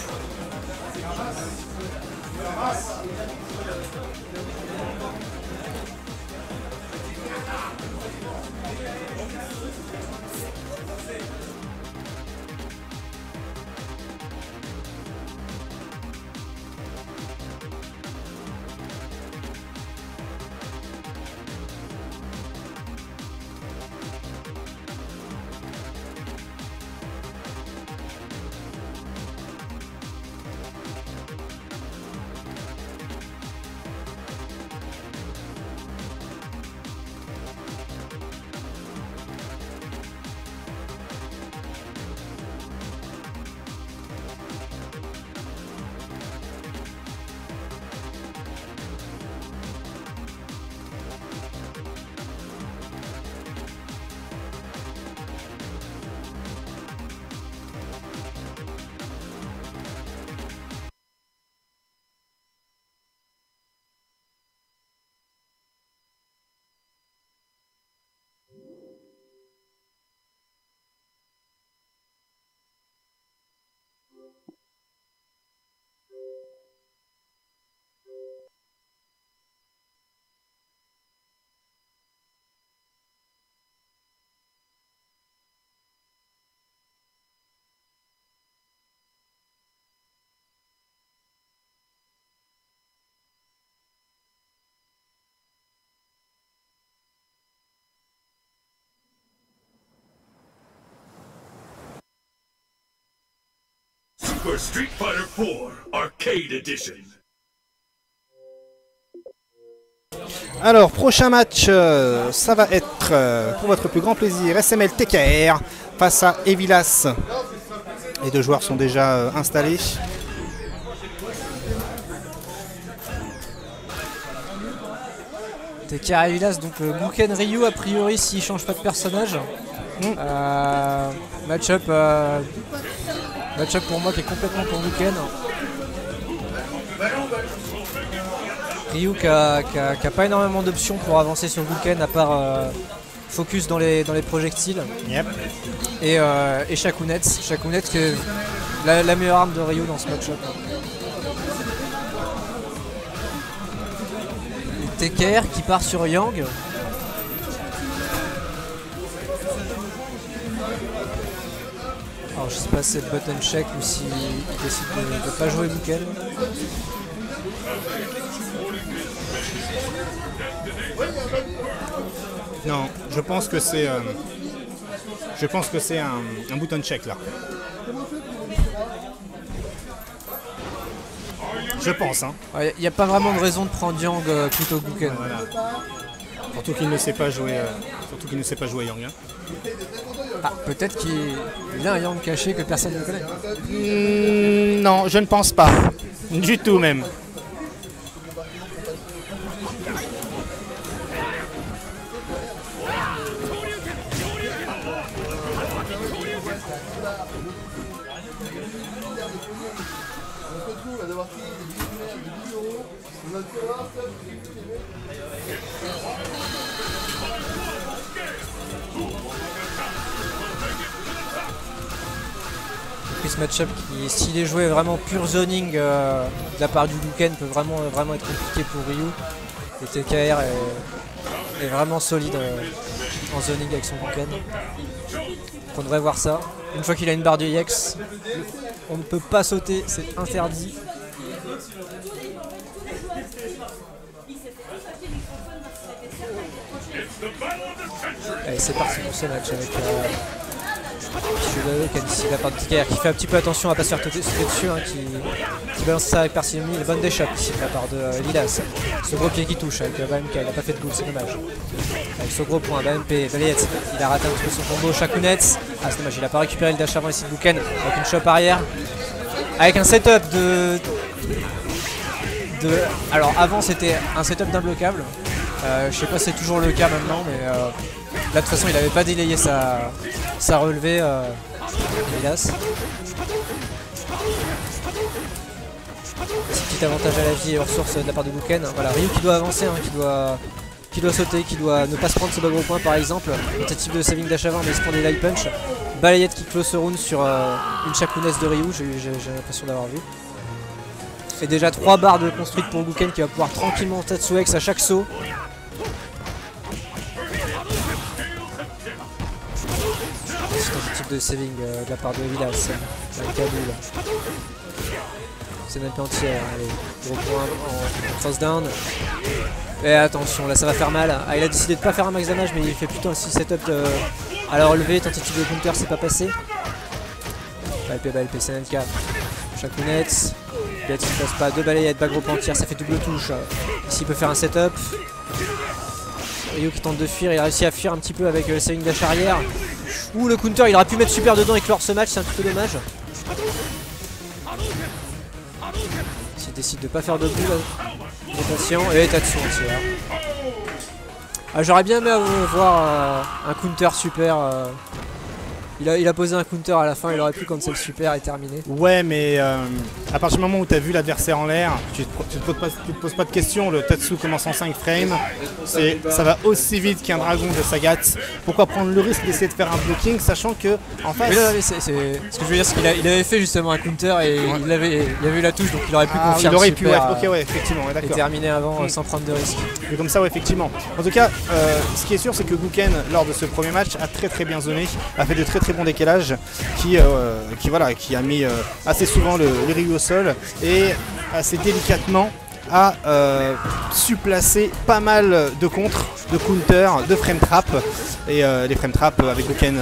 Super Street Fighter 4 Arcade Edition. Alors, prochain match, ça va être pour votre plus grand plaisir SML TKR face à Evilas. Les deux joueurs sont déjà installés. TKR et Evilas, donc Guken Ryu a priori s'il change pas de personnage. Match-up pour moi qui est complètement pour Guken. Ryu qui a pas énormément d'options pour avancer sur Guken à part focus dans les projectiles. Yep. Et Shakunets qui est la meilleure arme de Ryu dans ce match-up. TKR qui part sur Yang. Alors je sais pas si c'est le button check ou s'il décide de pas jouer Guken. Non, je pense que c'est un button check là. Je pense. Il n'y a pas vraiment de raison de prendre Yang plutôt que Guken. Voilà. Surtout qu'il ne sait pas jouer. Yang. Ah, peut-être qu'il a un Yang caché que personne ne connaît. Non, je ne pense pas. Du tout même. Ce match-up qui, s'il est joué vraiment pur zoning de la part du Guken, peut vraiment être compliqué pour Ryu. Et TKR est vraiment solide en zoning avec son Guken. On devrait voir ça. Une fois qu'il a une barre de EX, on ne peut pas sauter, c'est interdit. It's the battle of the century. Allez, c'est parti pour ce match avec Hadoken ici, la part de TKR qui fait un petit peu attention à pas se faire sauter dessus, hein, qui balance ça avec parcimonie. Le bonne d'échappe ici de la part de Lilas. Ce gros pied qui touche avec BMK, il n'a pas fait de goal, c'est dommage. Avec ce gros point, BMP, Valayette, il a raté un petit peu son combo. Shakunets, ah c'est dommage, il n'a pas récupéré le dash avant ici de Gouken avec une chop arrière. Avec un setup alors avant c'était un setup d'imbloquable. Je sais pas si c'est toujours le cas maintenant, mais là de toute façon il avait pas délayé sa relevée, hélas. Petit avantage à la vie et aux ressources de la part de Gouken. Voilà, Ryu qui doit avancer, hein, qui doit sauter, qui doit ne pas se prendre ce bague au point par exemple. Tentative de saving dash avant mais il se prend des light punch. Balayette qui close ce round sur une Shakunes de Ryu, j'ai l'impression d'avoir vu. Et déjà 3 barres de construite pour Gouken qui va pouvoir tranquillement Tatsu X à chaque saut. Tentative de saving de la part de Vilas avec Kaboul. C'est même pas entière, allez, gros point en cross down. Et attention, là ça va faire mal. Ah, il a décidé de pas faire un max damage mais il fait plutôt un setup à la relevée. Tentative de counter, c'est pas passé. Balp, SNLK. Shakunets. Bête qui passe pas, 2 balayettes, bague gros entière, ça fait double touche. Ici il peut faire un setup. Ryu qui tente de fuir, il a réussi à fuir un petit peu avec le saving dash arrière. Ouh, le counter, il aurait pu mettre super dedans et clore ce match, c'est un petit peu dommage. S'il décide de pas faire de boule, il est patient et Tatsu entière. Ah, j'aurais bien aimé voir un counter super. Il a posé un counter à la fin, il aurait pu cancel le super et terminé. Ouais, mais à partir du moment où tu as vu l'adversaire en l'air, tu te poses pas de questions. Le Tatsu commence en 5 frames, ça va aussi vite qu'un dragon de Sagat. Pourquoi prendre le risque d'essayer de faire un blocking, sachant que en face. Mais ce que je veux dire, c'est qu'il avait fait justement un counter et ouais. il avait eu la touche, donc il aurait pu confier. Il aurait pu, ouais, ok, ouais, effectivement, ouais, d'accord. Et terminer avant sans prendre de risque. Mais comme ça, ouais, effectivement. En tout cas, ce qui est sûr, c'est que Gouken, lors de ce premier match, a très bien zoné, a fait de très bon décalage, qui a mis assez souvent le Ryu au sol et assez délicatement a su placer pas mal de contres, de counters, de frame trap. Et les frame trap avec Gouken,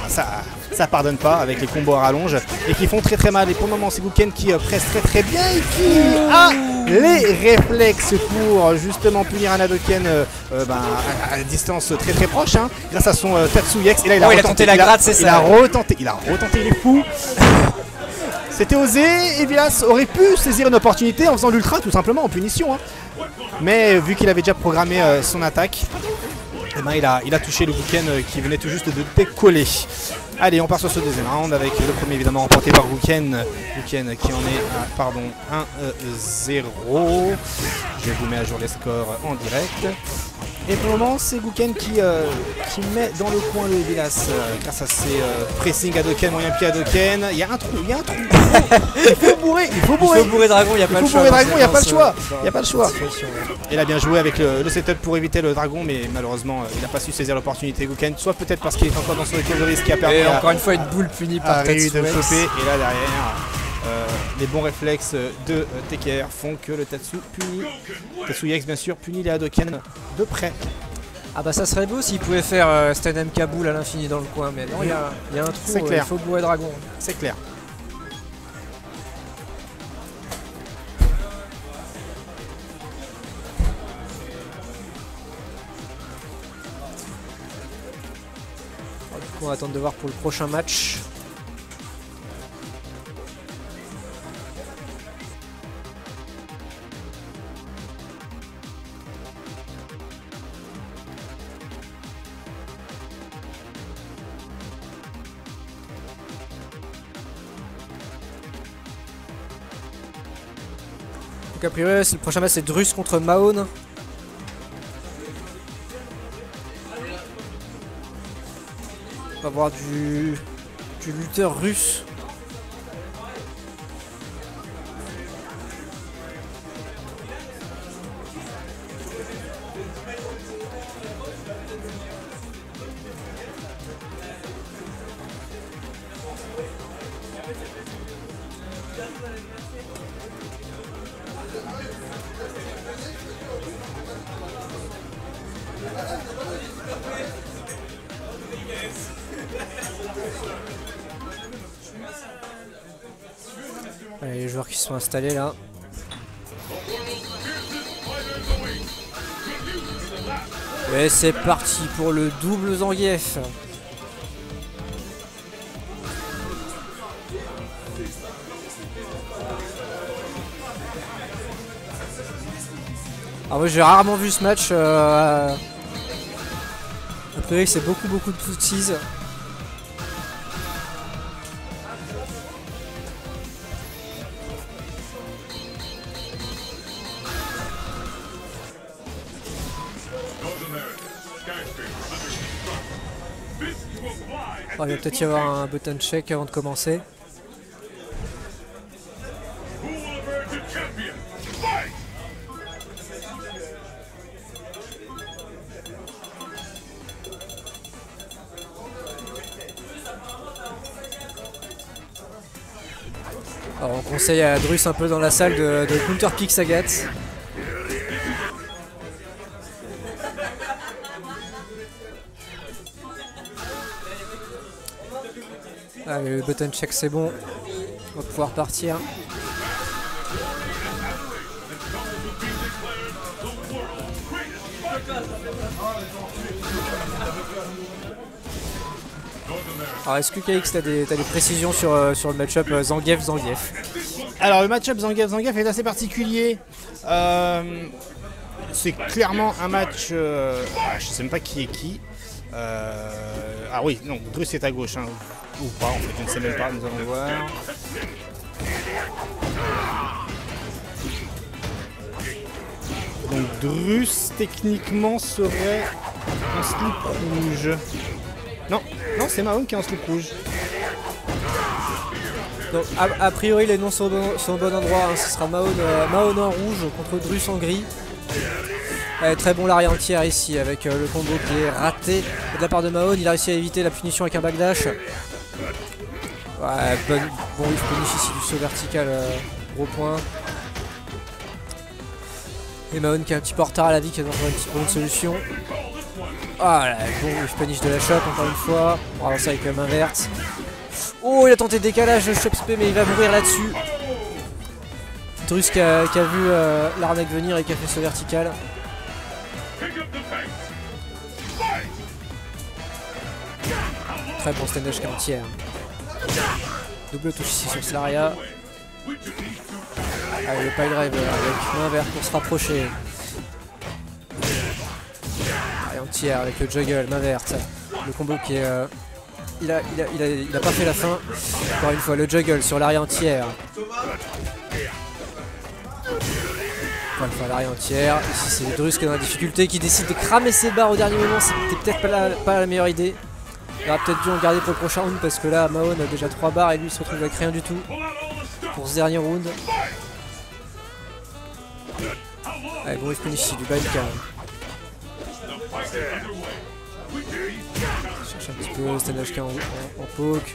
ça pardonne pas avec les combos à rallonge et qui font très mal. Et pour le moment, c'est Gouken qui presse très bien et qui a les réflexes pour justement punir un Hadoken à distance très proche, hein, grâce à son Tatsu X. Et là, il a tenté la gratte, c'est ça. Il a retenté, il est fou. C'était osé et Vilas aurait pu saisir une opportunité en faisant l'ultra tout simplement en punition, hein. Mais vu qu'il avait déjà programmé son attaque, eh ben, il a touché le Gouken qui venait tout juste de décoller. Allez, on part sur ce deuxième round avec le premier évidemment remporté par Gouken. Gouken qui en est à 1-0. Je vous mets à jour les scores en direct. Et pour le moment, c'est Gouken qui met dans le coin le Vilas grâce à ses pressing Hadoken, moyen pied Hadoken. Il y a un trou. Il faut bourrer dragon, il n'y a pas le choix. Il n'y a pas le choix. Il a bien joué avec le setup pour éviter le dragon, mais malheureusement, il n'a pas su saisir l'opportunité Gouken, soit peut-être parce qu'il est encore dans son état de risque qui a permis encore une fois une boule punie par Ryu de choper. Et là derrière, les bons réflexes de TKR font que le Tatsu X bien sûr punit les Hadoken de près. Ah bah ça serait beau s'il pouvait faire Stand M Kaboul à l'infini dans le coin, mais non, il y a un trou, il faut bourrer dragon. C'est clair. On va attendre de voir pour le prochain match. Donc a priori, le prochain match c'est Drus contre Mahone. On va voir du lutteur russe. Allez, les joueurs qui se sont installés là. Et c'est parti pour le double Zangief. Alors moi j'ai rarement vu ce match. A priori c'est beaucoup de footsies. Oh, il va peut-être y avoir un button check avant de commencer. Alors on conseille à Drus un peu dans la salle de counter pick Sagat. Allez, le button check c'est bon, on va pouvoir partir. Alors est-ce que KX t'as des précisions sur le match-up Zangief-Zangief? Alors le match-up Zangief est assez particulier. C'est clairement un match... je sais même pas qui est qui. Ah oui, non, Drus est à gauche, hein, ou pas, en fait, je ne sais même pas, nous allons voir. Donc Drus, techniquement, serait en slip rouge. Non, c'est Mahone qui est en slip rouge. Donc a priori les noms sont au bon endroit, hein. Ce sera Mahone en rouge contre Drus en gris. Très bon l'arrière entière ici avec le combo qui est raté de la part de Mahone. Il a réussi à éviter la punition avec un backdash. Ouais, bon whiff punish ici du saut vertical, gros point. Et Mahone qui est un petit peu en retard à la vie, qui a encore une petite bonne solution. Ah là, bon whiff punish de la shop encore une fois. On va avancer avec main verte. Oh, il a tenté le décalage de Chop Spé mais il va mourir là-dessus. Drus qui a vu l'arnaque venir et qui a fait ce vertical. Très bon stand-up entière. Double touche ici sur Slaria. Allez, le pile driver avec main verte pour se rapprocher. Allez, entière avec le juggle, main verte. Le combo qui est... Il a pas fait la fin. Encore une fois, le juggle sur l'arrière entière. Encore une fois, l'arrière entière. Ici, c'est Drus qui est dans la difficulté, qui décide de cramer ses barres au dernier moment. C'était peut-être pas la meilleure idée. Il aurait peut-être dû en garder pour le prochain round parce que là, Mahone a déjà 3 barres et lui il se retrouve avec rien du tout pour ce dernier round. Allez, bon, il finish ici du bike. Cherche un petit peu Stan HK en poke.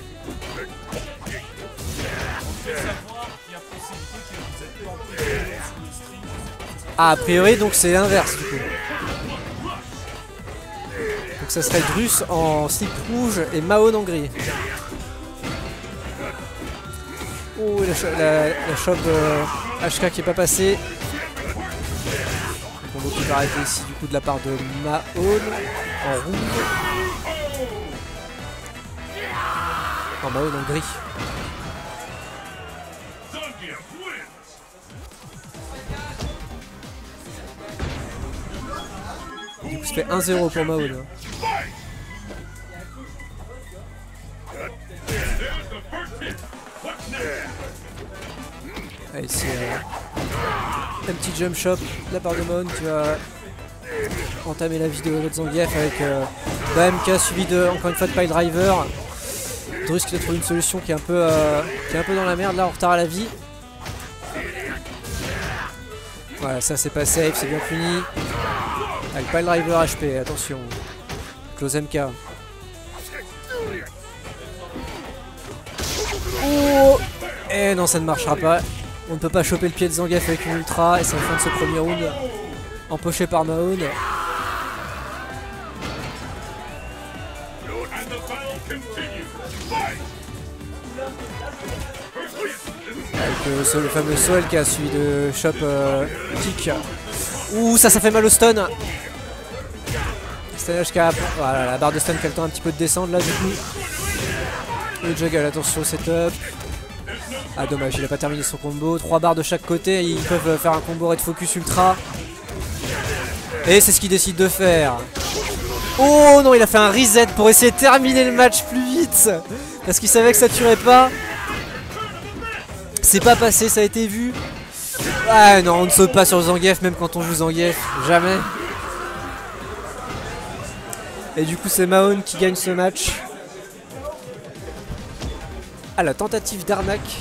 Ah, a priori, donc c'est l'inverse du coup. Donc ça serait Drus en slip rouge et Mahone en gris. Oh, la shop HK qui est pas passée. Le combo qui va arrêter ici du coup de la part de Mahone en rouge. Non, Mahone en gris. Du coup ça fait 1-0 pour Mahone. Allez, ici un petit jump shot de la part de Mahone qui va entamer la vidéo de Zangief avec BMK suivi de encore une fois de pile driver. Drus qui a trouvé une solution qui est un peu dans la merde là, en retard à la vie. Voilà, ça c'est pas safe, c'est bien puni. Avec pile driver HP, attention. Close MK. Oh! Et non, ça ne marchera pas. On ne peut pas choper le pied de Zangief avec une ultra et c'est la fin de ce premier round. Empoché par Mahone. Avec le fameux Soel qui a suivi de Chop kick. Ouh, ça fait mal au stun. Stun HK. Voilà, la barre de stun qui a le temps un petit peu de descendre là du coup. Le Juggle, attention au setup. Ah dommage, il a pas terminé son combo. 3 barres de chaque côté, ils peuvent faire un combo Red Focus Ultra. Et c'est ce qu'il décide de faire. Oh non, il a fait un reset pour essayer de terminer le match plus vite. Parce qu'il savait que ça tuerait pas. C'est pas passé, ça a été vu. Ah non, on ne saute pas sur Zangief même quand on joue Zangief. Jamais. Et du coup c'est Mahone qui gagne ce match. Ah, la tentative d'arnaque.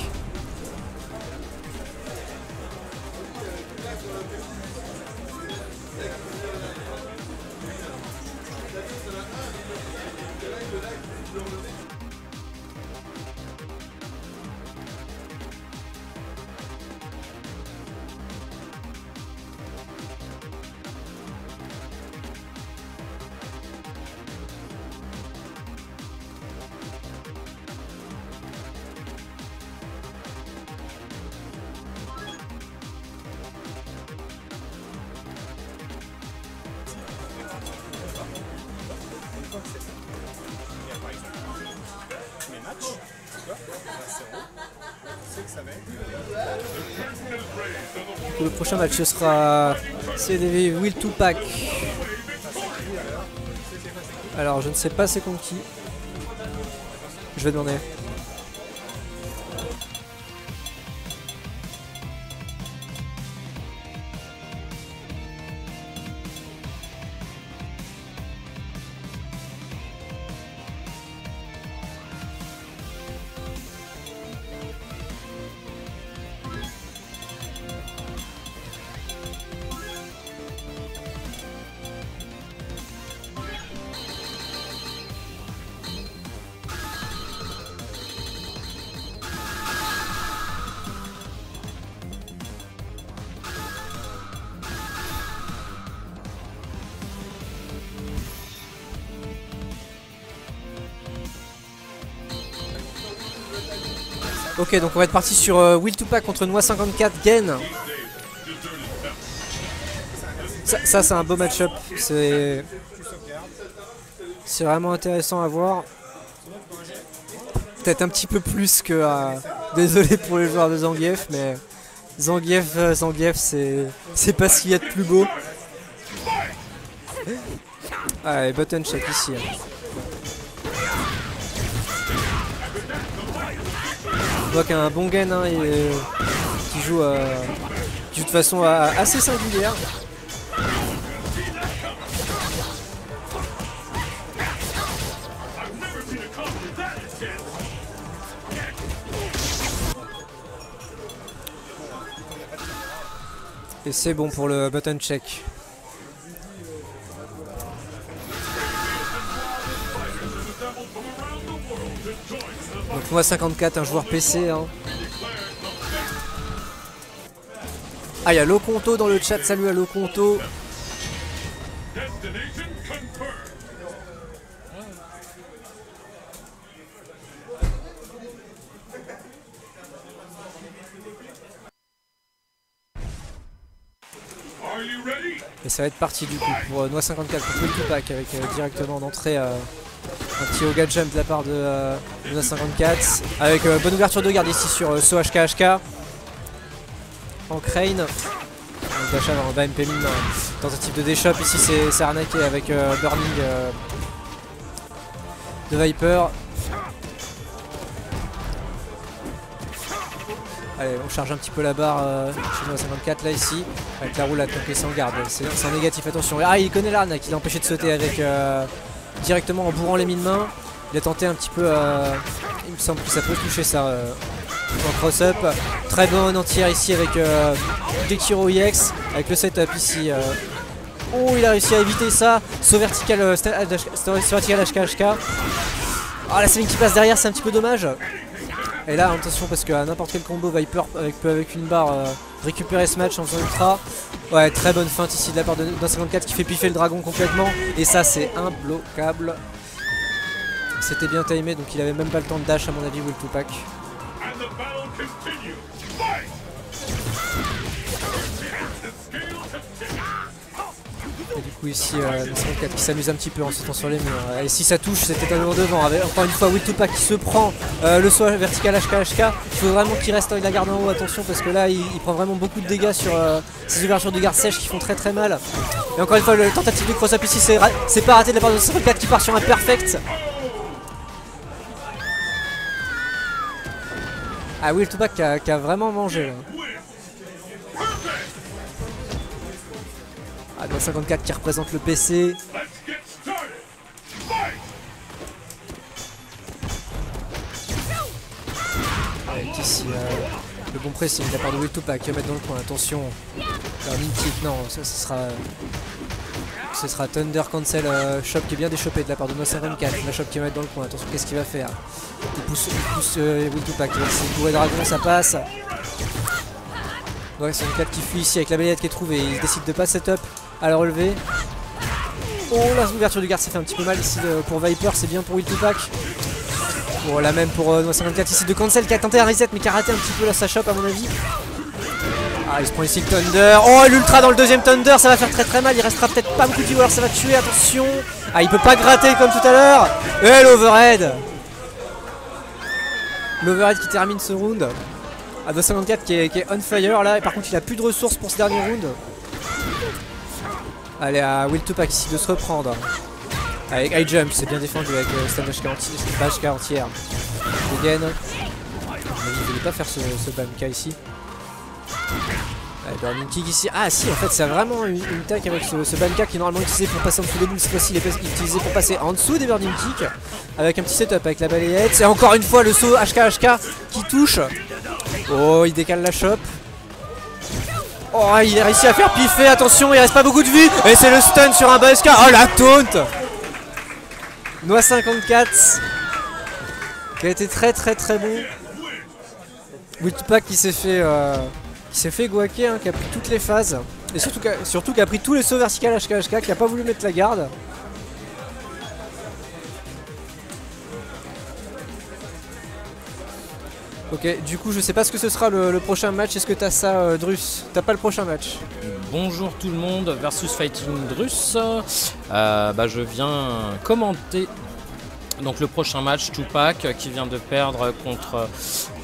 Le prochain match ce sera CDV Will to Pack. Alors je ne sais pas c'est contre qui. Je vais demander. Ok, donc on va être parti sur Will to Pack contre Noix 54 Gen. Ça c'est un beau match-up. C'est vraiment intéressant à voir. Peut-être un petit peu plus que... désolé pour les joueurs de Zangief, mais Zangief c'est pas ce qu'il y a de plus beau. Allez, button check ici. On voit qu'il y a un bon Gen hein, qui joue de façon assez singulière. Et c'est bon pour le button check. Donc moi 54, un joueur PC. Hein. Ah, il y a Loconto dans le chat, salut à Loconto. Et ça va être parti du coup pour Noix 54 contre Will to Pack avec directement d'entrée un petit Oga Jump de la part de Noix 54 avec bonne ouverture de garde ici sur So HK en Crane. D'achat en bas MP mine, tentative de déshop ici c'est arnaqué avec Burning de Viper. Allez, on charge un petit peu la barre chez Noix 54 là ici, avec la roulade donc sans garde, c'est un négatif, attention. Ah, il connaît l'arnaque, il a empêché de sauter avec directement en bourrant les mines-mains. Il a tenté un petit peu, il me semble que ça peut toucher ça en cross-up. Très bonne entière ici avec Gekiro EX, avec le setup ici. Oh, il a réussi à éviter ça, saut vertical, HK. Ah, la céline qui passe derrière, c'est un petit peu dommage. Et là attention parce qu'à n'importe quel combo Viper peut avec une barre récupérer ce match en faisant ultra. Ouais, très bonne feinte ici de la part de 54 qui fait piffer le dragon complètement. Et ça c'est imbloquable. C'était bien timé, donc il avait même pas le temps de dash à mon avis, Will Tupac. And the battle continues. Fight! The scales have tipped. Et du coup ici, 54 qui s'amuse un petit peu en sautant sur les murs. Et si ça touche, c'était totalement devant. Avec, encore une fois, Will Tupac qui se prend le saut vertical HK. Il faut vraiment qu'il reste la garde en haut, attention, parce que là, il prend vraiment beaucoup de dégâts sur ces ouvertures de garde sèche qui font très très mal. Et encore une fois, le tentative de cross-up ici, c'est pas raté de la part de 54 qui part sur un perfect. Ah, Will Tupac qui a vraiment mangé là. Ah, 54 qui représente le PC. Let's get started. Fight! Avec ici le bon pressing de la part de Will Tupac qui va mettre dans le coin. Attention, une kick, non, ce sera Thunder Cancel Shop qui est bien déchopé de la part de 54. La Shop qui va mettre dans le coin. Attention, qu'est-ce qu'il va faire? Il pousse Will Tupac. C'est bourré dragon, ça passe. Ouais, c'est une 4 qui fuit ici avec la balayette qui est trouvée. Il décide de pas setup à la relever. Oh, l'ouverture du garde ça fait un petit peu mal ici pour Viper. C'est bien pour Will Tupac. Bon, la même pour 54 ici de Cancel qui a tenté un reset mais qui a raté un petit peu là sa Shop à mon avis. Ah, il se prend ici le Thunder. Oh, l'ultra dans le deuxième Thunder, ça va faire très très mal. Il restera peut-être pas beaucoup de viewers, ça va tuer. Attention. Ah, il peut pas gratter comme tout à l'heure. Et l'overhead. L'overhead qui termine ce round. À 254 qui est on fire là. Et par contre, il a plus de ressources pour ce dernier round. Allez, à Will Tupac ici de se reprendre. Avec high jump, c'est bien défendu avec stand HK entière. Again. Il ne voulait pas faire ce BAMK ici. Allez, burning kick ici. Ah si, en fait c'est vraiment une tech avec ce BAMK qui est normalement utilisé pour passer en dessous des boules. Cette fois-ci il est utilisé pour passer en dessous des burning kicks. Avec un petit setup avec la balayette. C'est encore une fois le saut HK qui touche. Oh, il décale la Shop. Oh, il a réussi à faire piffer. Attention, il reste pas beaucoup de vie. Et c'est le stun sur un BSK. Oh, la taunt. Noix 54 qui a été très très très bon. Will Tupac qui s'est fait guaquer, hein, qui a pris toutes les phases. Et surtout qui a pris tous les sauts verticales HK, qui a pas voulu mettre la garde. Ok, du coup je sais pas ce que ce sera le prochain match. Est-ce que t'as ça, Drus? T'as pas le prochain match? Bonjour tout le monde, versus Fighting Drus. Je viens commenter donc le prochain match. Tupac qui vient de perdre contre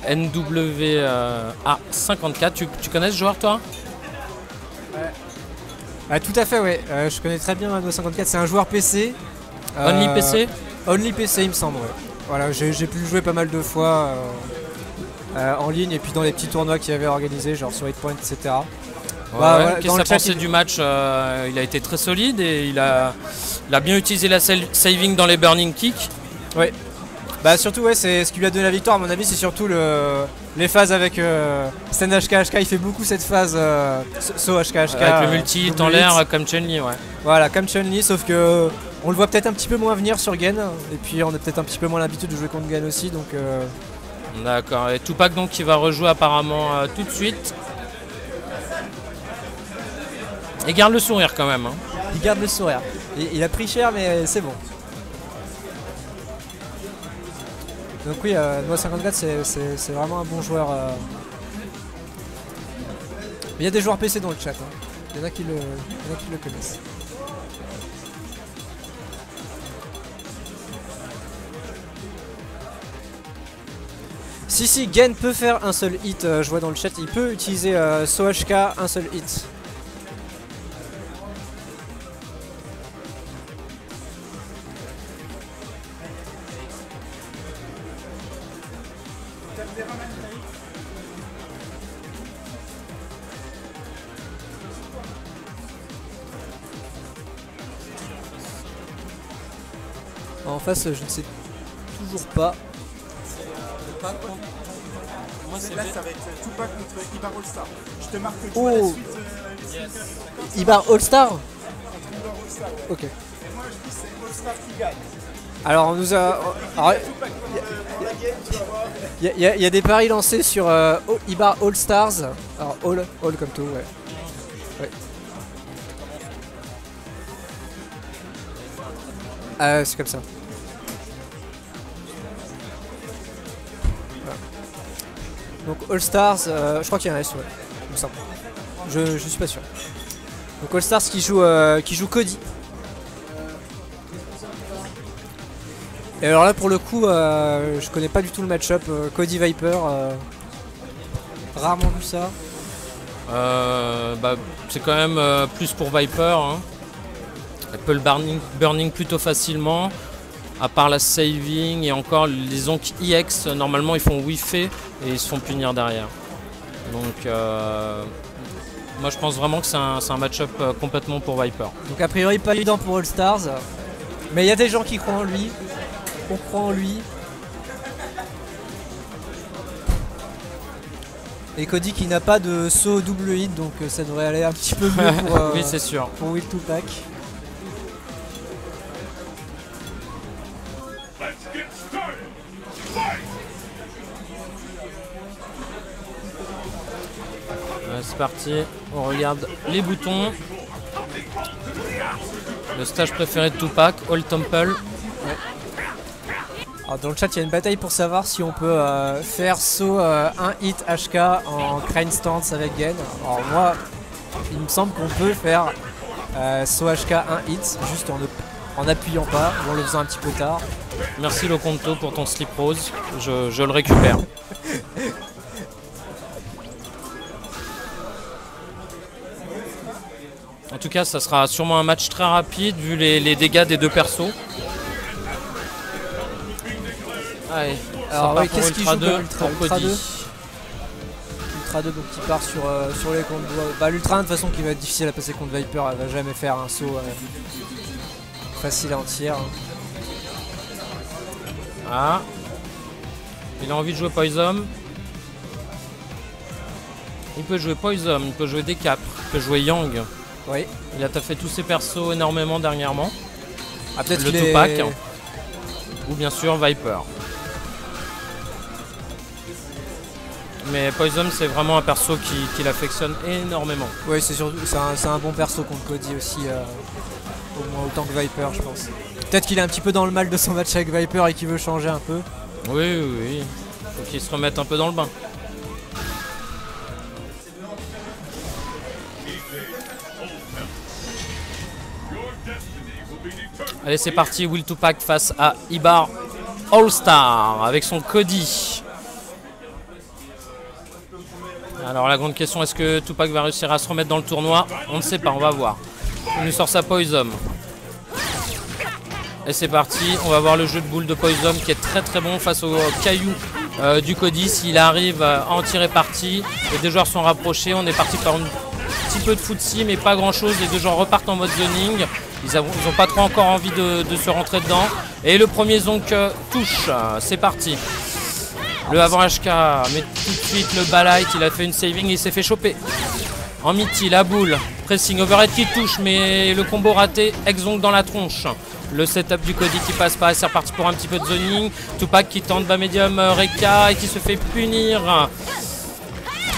NWA 54. Tu connais ce joueur toi? Ouais. Ah, tout à fait, ouais. Je connais très bien NWA 54. C'est un joueur PC. Only PC? Only PC il me semble, ouais. Voilà, j'ai pu le jouer pas mal de fois. En ligne et puis dans les petits tournois qu'il avait organisés, genre sur 8 points, etc. Ouais, qu'est-ce que tu as pensé du match? Il a été très solide et il a bien utilisé la saving dans les burning kicks. Ouais. Bah surtout ouais, c'est ce qui lui a donné la victoire à mon avis, c'est surtout les phases avec stand HK, il fait beaucoup cette phase saut HK. Avec le multi en l'air comme Chun-Li, ouais. Voilà, comme Chun-Li, sauf que on le voit peut-être un petit peu moins venir sur Gen et puis on a peut-être un petit peu moins l'habitude de jouer contre Gen aussi, donc D'accord, et Tupac donc qui va rejouer apparemment tout de suite. Et garde le sourire quand même. Hein. Il garde le sourire. Il a pris cher mais c'est bon. Donc oui, Noix 54 c'est vraiment un bon joueur. Mais il y a des joueurs PC dans le chat. Hein. Il y en a qui le connaissent. Si, Gen peut faire un seul hit, je vois dans le chat, il peut utiliser saut HK, un seul hit. En face, je ne sais toujours pas. Là ça va être Tupac contre Ibar All-Star. Je te marque tout Oh. la suite. Ibar All-Star. Contre Ibar All-Star, ouais. Ok. Et moi je dis c'est All-Star qui gagne. Alors on nous a... Il y a des paris lancés sur Ibar All-Stars. Alors All comme tout, ouais. C'est comme ça. Donc All Stars, je crois qu'il y a un S, ouais, il me semble. Je suis pas sûr. Donc All Stars qui joue Cody. Et alors là pour le coup, je connais pas du tout le match-up Cody Viper. Rarement vu ça. C'est quand même plus pour Viper. Hein. Elle peut le burning plutôt facilement. À part la saving et encore les onks EX, normalement ils font Wi-Fi et ils se font punir derrière. Donc moi je pense vraiment que c'est un match-up complètement pour Viper. Donc a priori pas évident pour All Stars. Mais il y a des gens qui croient en lui. On croit en lui. Et Cody qui n'a pas de saut double hit, donc ça devrait aller un petit peu mieux pour, oui, c'est sûr. Pour Will Tupac. C'est parti, on regarde les boutons. Le stage préféré de Tupac, All Temple. Ouais. Alors dans le chat il y a une bataille pour savoir si on peut faire saut 1 hit HK en crane stance avec gain. Alors moi il me semble qu'on peut faire saut HK 1 hit juste en appuyant pas ou en le faisant un petit peu tard. Merci Loconto pour ton slip rose, je le récupère. En tout cas, ça sera sûrement un match très rapide vu les dégâts des deux persos. Allez, alors oui, qu'est-ce qu'il joue Ultra 2 Ultra 2 Ultra 2 donc il part sur les comptes. Bah l'Ultra 1 de toute façon qui va être difficile à passer contre Viper, elle va jamais faire un saut facile à entière. Ah, il a envie de jouer Poison. Il peut jouer Poison, il peut jouer Decap, il peut jouer Yang. Oui. Il a taffé tous ses persos énormément dernièrement. Ah, peut-être le Tupac. Ou bien sûr Viper. Mais Poison c'est vraiment un perso qui l'affectionne énormément. Oui, c'est un bon perso contre Cody aussi, au moins autant que Viper je pense. Peut-être qu'il est un petit peu dans le mal de son match avec Viper et qu'il veut changer un peu. Oui, oui, faut qu'il se remette un peu dans le bain. Allez c'est parti, Will Tupac face à Ibar All Star avec son Cody. Alors la grande question, est-ce que Tupac va réussir à se remettre dans le tournoi? On ne sait pas, on va voir. Il nous sort sa Poison. Et c'est parti, on va voir le jeu de boules de Poison qui est très très bon face au caillou du Cody. S'il arrive à en tirer parti, les deux joueurs sont rapprochés. On est parti par un petit peu de footsie mais pas grand chose. Les deux joueurs repartent en mode zoning. Ils n'ont pas trop encore envie de se rentrer dedans. Et le premier zonk touche, c'est parti. Le avant HK met tout de suite le balight, il a fait une saving et il s'est fait choper. En midi, la boule, pressing, overhead qui touche mais le combo raté, ex-zonk dans la tronche. Le setup du Cody qui passe pas, c'est reparti pour un petit peu de zoning. Tupac qui tente bas médium Reka et qui se fait punir.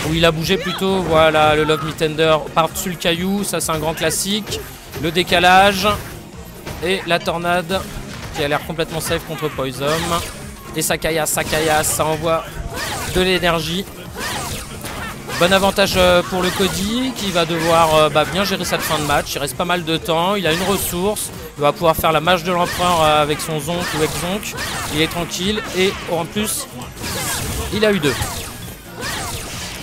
Où il a bougé plutôt, voilà le Love Me Tender par-dessus le caillou, ça c'est un grand classique. Le décalage et la tornade qui a l'air complètement safe contre Poison. Et ça caillasse, ça envoie de l'énergie. Bon avantage pour le Cody qui va devoir bien gérer cette fin de match. Il reste pas mal de temps, il a une ressource. Il va pouvoir faire la mage de l'empereur avec son zonk ou ex-zonk. Il est tranquille et en plus, il a eu 2.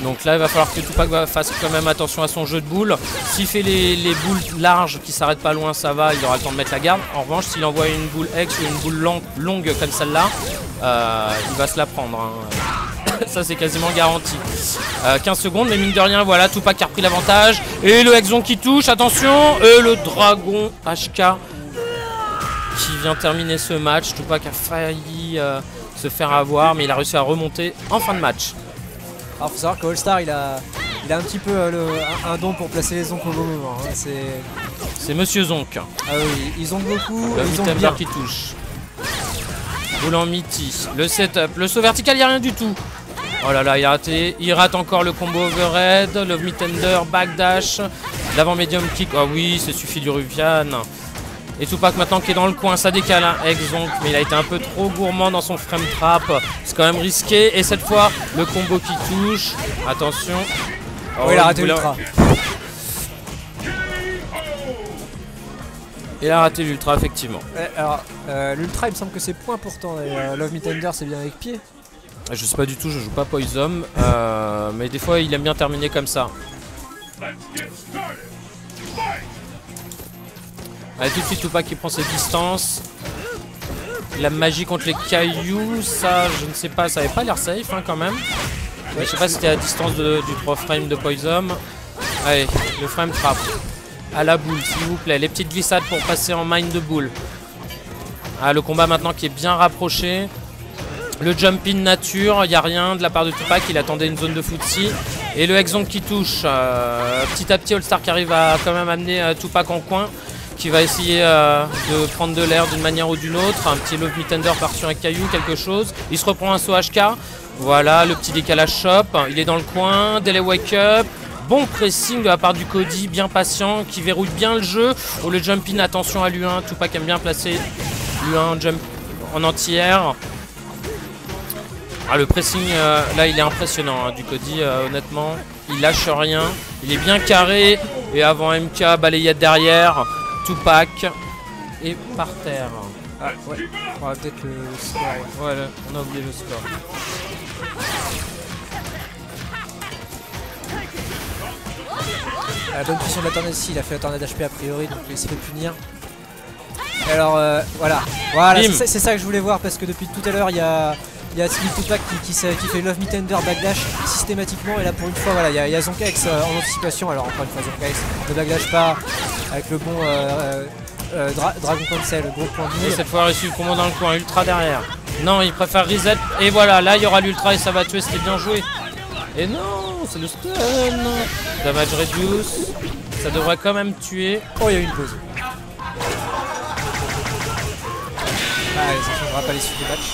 Donc là il va falloir que Tupac fasse quand même attention à son jeu de boules. S'il fait les boules larges qui s'arrêtent pas loin, ça va, il aura le temps de mettre la garde. En revanche s'il envoie une boule X ou une boule longue comme celle-là, il va se la prendre hein. Ça c'est quasiment garanti. 15 secondes mais mine de rien voilà Tupac qui a repris l'avantage. Et le Exon qui touche, attention. Et le Dragon HK qui vient terminer ce match. Tupac a failli se faire avoir mais il a réussi à remonter en fin de match. Alors faut savoir qu'All Star il a un petit peu un don pour placer les zonks au bon moment. Hein. C'est Monsieur Zonk. Ah oui, ils ont beaucoup. Le Temper qui touche. Boule en miti. Le setup. Le saut vertical, il n'y a rien du tout. Oh là là, il a raté. Il rate encore le combo overhead. Love Me Tender, backdash. L'avant médium kick. Ah oui, ça suffit du Rufian. Et Tupac maintenant qui est dans le coin, ça décale hein, Exonk, mais il a été un peu trop gourmand dans son frame trap. C'est quand même risqué. Et cette fois, le combo qui touche. Attention. Oh, il a raté l'ultra. Il a raté l'ultra, effectivement. Ouais, alors, l'ultra, il me semble que c'est point pourtant. Et, Love Me Tender, c'est bien avec pied. Je sais pas du tout, je joue pas Poison. Mais des fois, il aime bien terminer comme ça. Allez, tout de suite, Tupac qui prend ses distances. La magie contre les cailloux, ça, je ne sais pas, ça avait pas l'air safe hein, quand même. Je sais pas si c'était à distance du 3 frame de Poison. Allez, le frame trap. À la boule, s'il vous plaît. Les petites glissades pour passer en mine de boule. Ah, le combat maintenant qui est bien rapproché. Le jump in nature, il n'y a rien de la part de Tupac. Il attendait une zone de footsie. Et le Exonk qui touche. Petit à petit, All-Star qui arrive à quand même amener Tupac en coin. Qui va essayer de prendre de l'air d'une manière ou d'une autre. Un petit Love Me Tender par sur un caillou, quelque chose. Il se reprend un saut HK. Voilà, le petit décalage shop. Il est dans le coin. Delay wake up. Bon pressing de la part du Cody, bien patient, qui verrouille bien le jeu. Oh, le jump in, attention à l'U1. Tupac aime bien placer l'U1 jump en entière. Ah, le pressing, là, il est impressionnant hein, du Cody, honnêtement. Il lâche rien. Il est bien carré. Et avant MK, balayette derrière. Tupac est par terre. Ah, ouais. On va peut-être le score. Ouais. Ouais, on a oublié le score. À la bonne position de la tornade ici, il a fait la tornade HP a priori, donc il s'est fait punir. Et alors voilà, c'est ça que je voulais voir parce que depuis tout à l'heure il y a Smith Tupac qui fait Love Me Tender backdash systématiquement et là pour une fois voilà, il y a Zonkax en anticipation. Alors encore une fois Zonkax ne backdash pas avec le bon Dragon Cancel, le gros point de Et cette fois réussi le combo dans le coin, ultra derrière. Non, il préfère reset et voilà, là il y aura l'ultra et ça va tuer, c'était bien joué. Et non, c'est le stun. Damage reduce. Ça devrait quand même tuer. Oh, il y a eu une pause. Ah, ça ne changera pas les suites de match.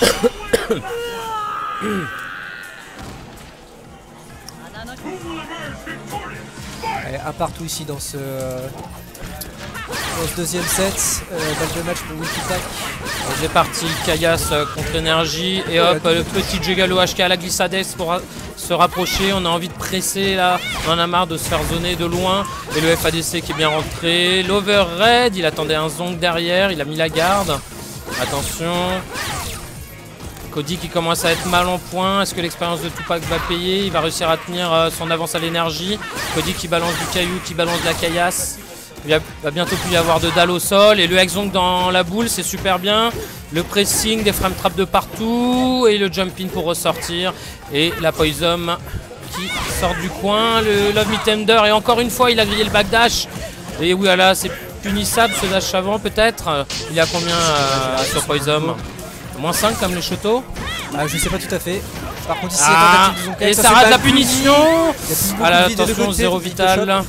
Allez, un partout ici dans ce deuxième set. Balle de match pour Will Tupac. C'est parti, Kayas contre énergie. Et hop, le petit Jugalo HK à la glissade pour se rapprocher. On a envie de presser là. On en a marre de se faire zoner de loin. Et le FADC qui est bien rentré. L'overhead, il attendait un zonk derrière. Il a mis la garde. Attention. Cody qui commence à être mal en point. Est-ce que l'expérience de Tupac va payer? Il va réussir à tenir son avance à l'énergie. Cody qui balance du caillou, qui balance de la caillasse. Il va bientôt plus y avoir de dalle au sol. Et le Exonk dans la boule, c'est super bien. Le pressing, des frame traps de partout. Et le jump in pour ressortir. Et la Poison qui sort du coin. Le Love Me Tender. Et encore une fois, il a grillé le backdash. Et oui, là, c'est punissable ce dash avant peut-être. Il y a combien sur Poison? Moins 5 comme le Shoto. Je sais pas tout à fait. Par contre ici et ça rate la punition. Attention, 0 vital.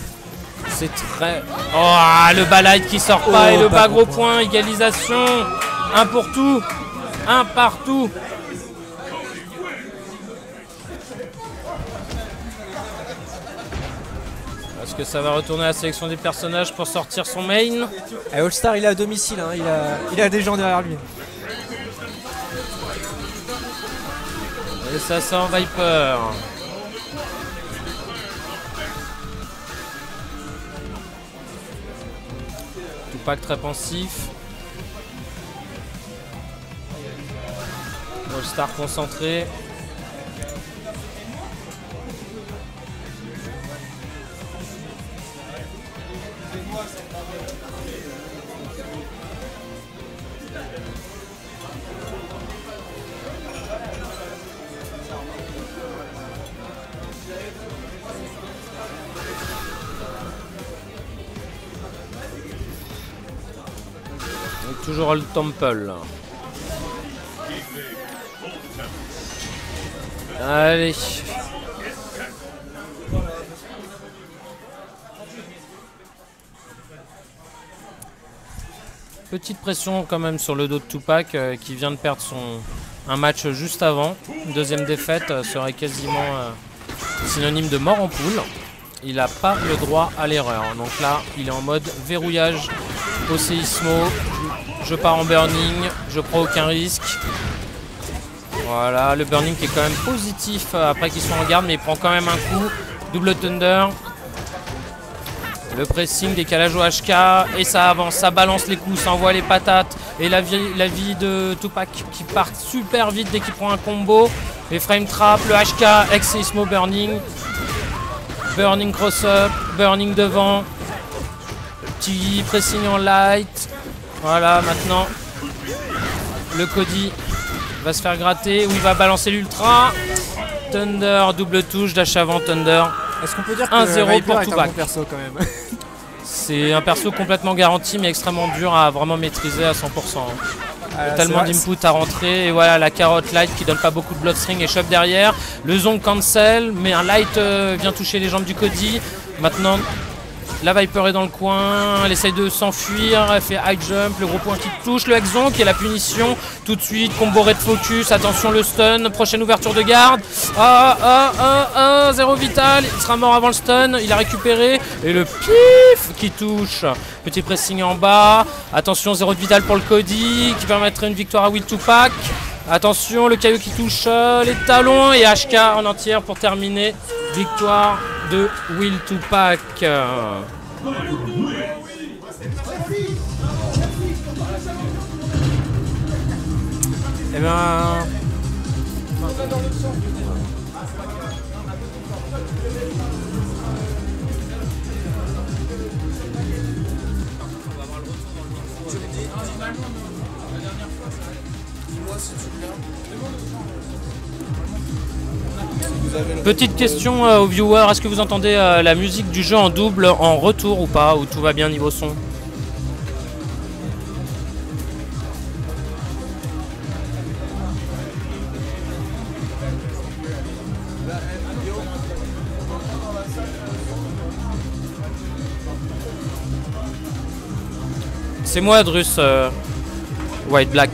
C'est très... Oh, le balade qui sort pas et le bas gros point. Égalisation. Un pour tout. Un partout. Est-ce que ça va retourner à la sélection des personnages pour sortir son main? Et All-Star il est à domicile, hein. il a des gens derrière lui. Et ça sort Viper. Tupac très pensif. All-Star concentré. Toujours le Temple. Allez. Petite pression quand même sur le dos de Tupac qui vient de perdre un match juste avant. Une deuxième défaite serait quasiment synonyme de mort en poule. Il n'a pas le droit à l'erreur. Donc là, il est en mode verrouillage au séismo. Je pars en burning, je prends aucun risque. Voilà, le burning qui est quand même positif après qu'ils soient en garde, mais il prend quand même un coup. Double thunder. Le pressing, décalage au HK, et ça avance, ça balance les coups, ça envoie les patates. Et la vie de Tupac qui part super vite dès qu'il prend un combo. Les frame trap, le HK, ex séismo burning. Burning cross-up, burning devant. Petit pressing en light. Voilà, maintenant, le Cody va se faire gratter, ou il va balancer l'ultra. Thunder, double touche, dash avant Thunder. Est-ce qu'on peut dire que 1-0 Viper pour est un Tupac. bon perso quand même? C'est un perso complètement garanti, mais extrêmement dur à vraiment maîtriser à 100%. Tellement d'input à rentrer. Et voilà, la carotte light qui donne pas beaucoup de bloodstring et shove derrière. Le zone cancel, mais un light vient toucher les jambes du Cody. Maintenant, la Viper est dans le coin, elle essaye de s'enfuir, elle fait high jump, le gros point qui touche, le Hexon qui est la punition, tout de suite, combo red focus, attention le stun, prochaine ouverture de garde, 0 vital, il sera mort avant le stun, il a récupéré, et le pif qui touche, petit pressing en bas, attention 0 de vital pour le Cody, qui permettrait une victoire à Will Tupac, attention le caillou qui touche les talons, et HK en entière pour terminer, victoire de Will Tupac. Eh ben... Petite question aux viewers, est-ce que vous entendez la musique du jeu en double en retour ou pas, ou tout va bien niveau son? C'est moi Drus, White Black.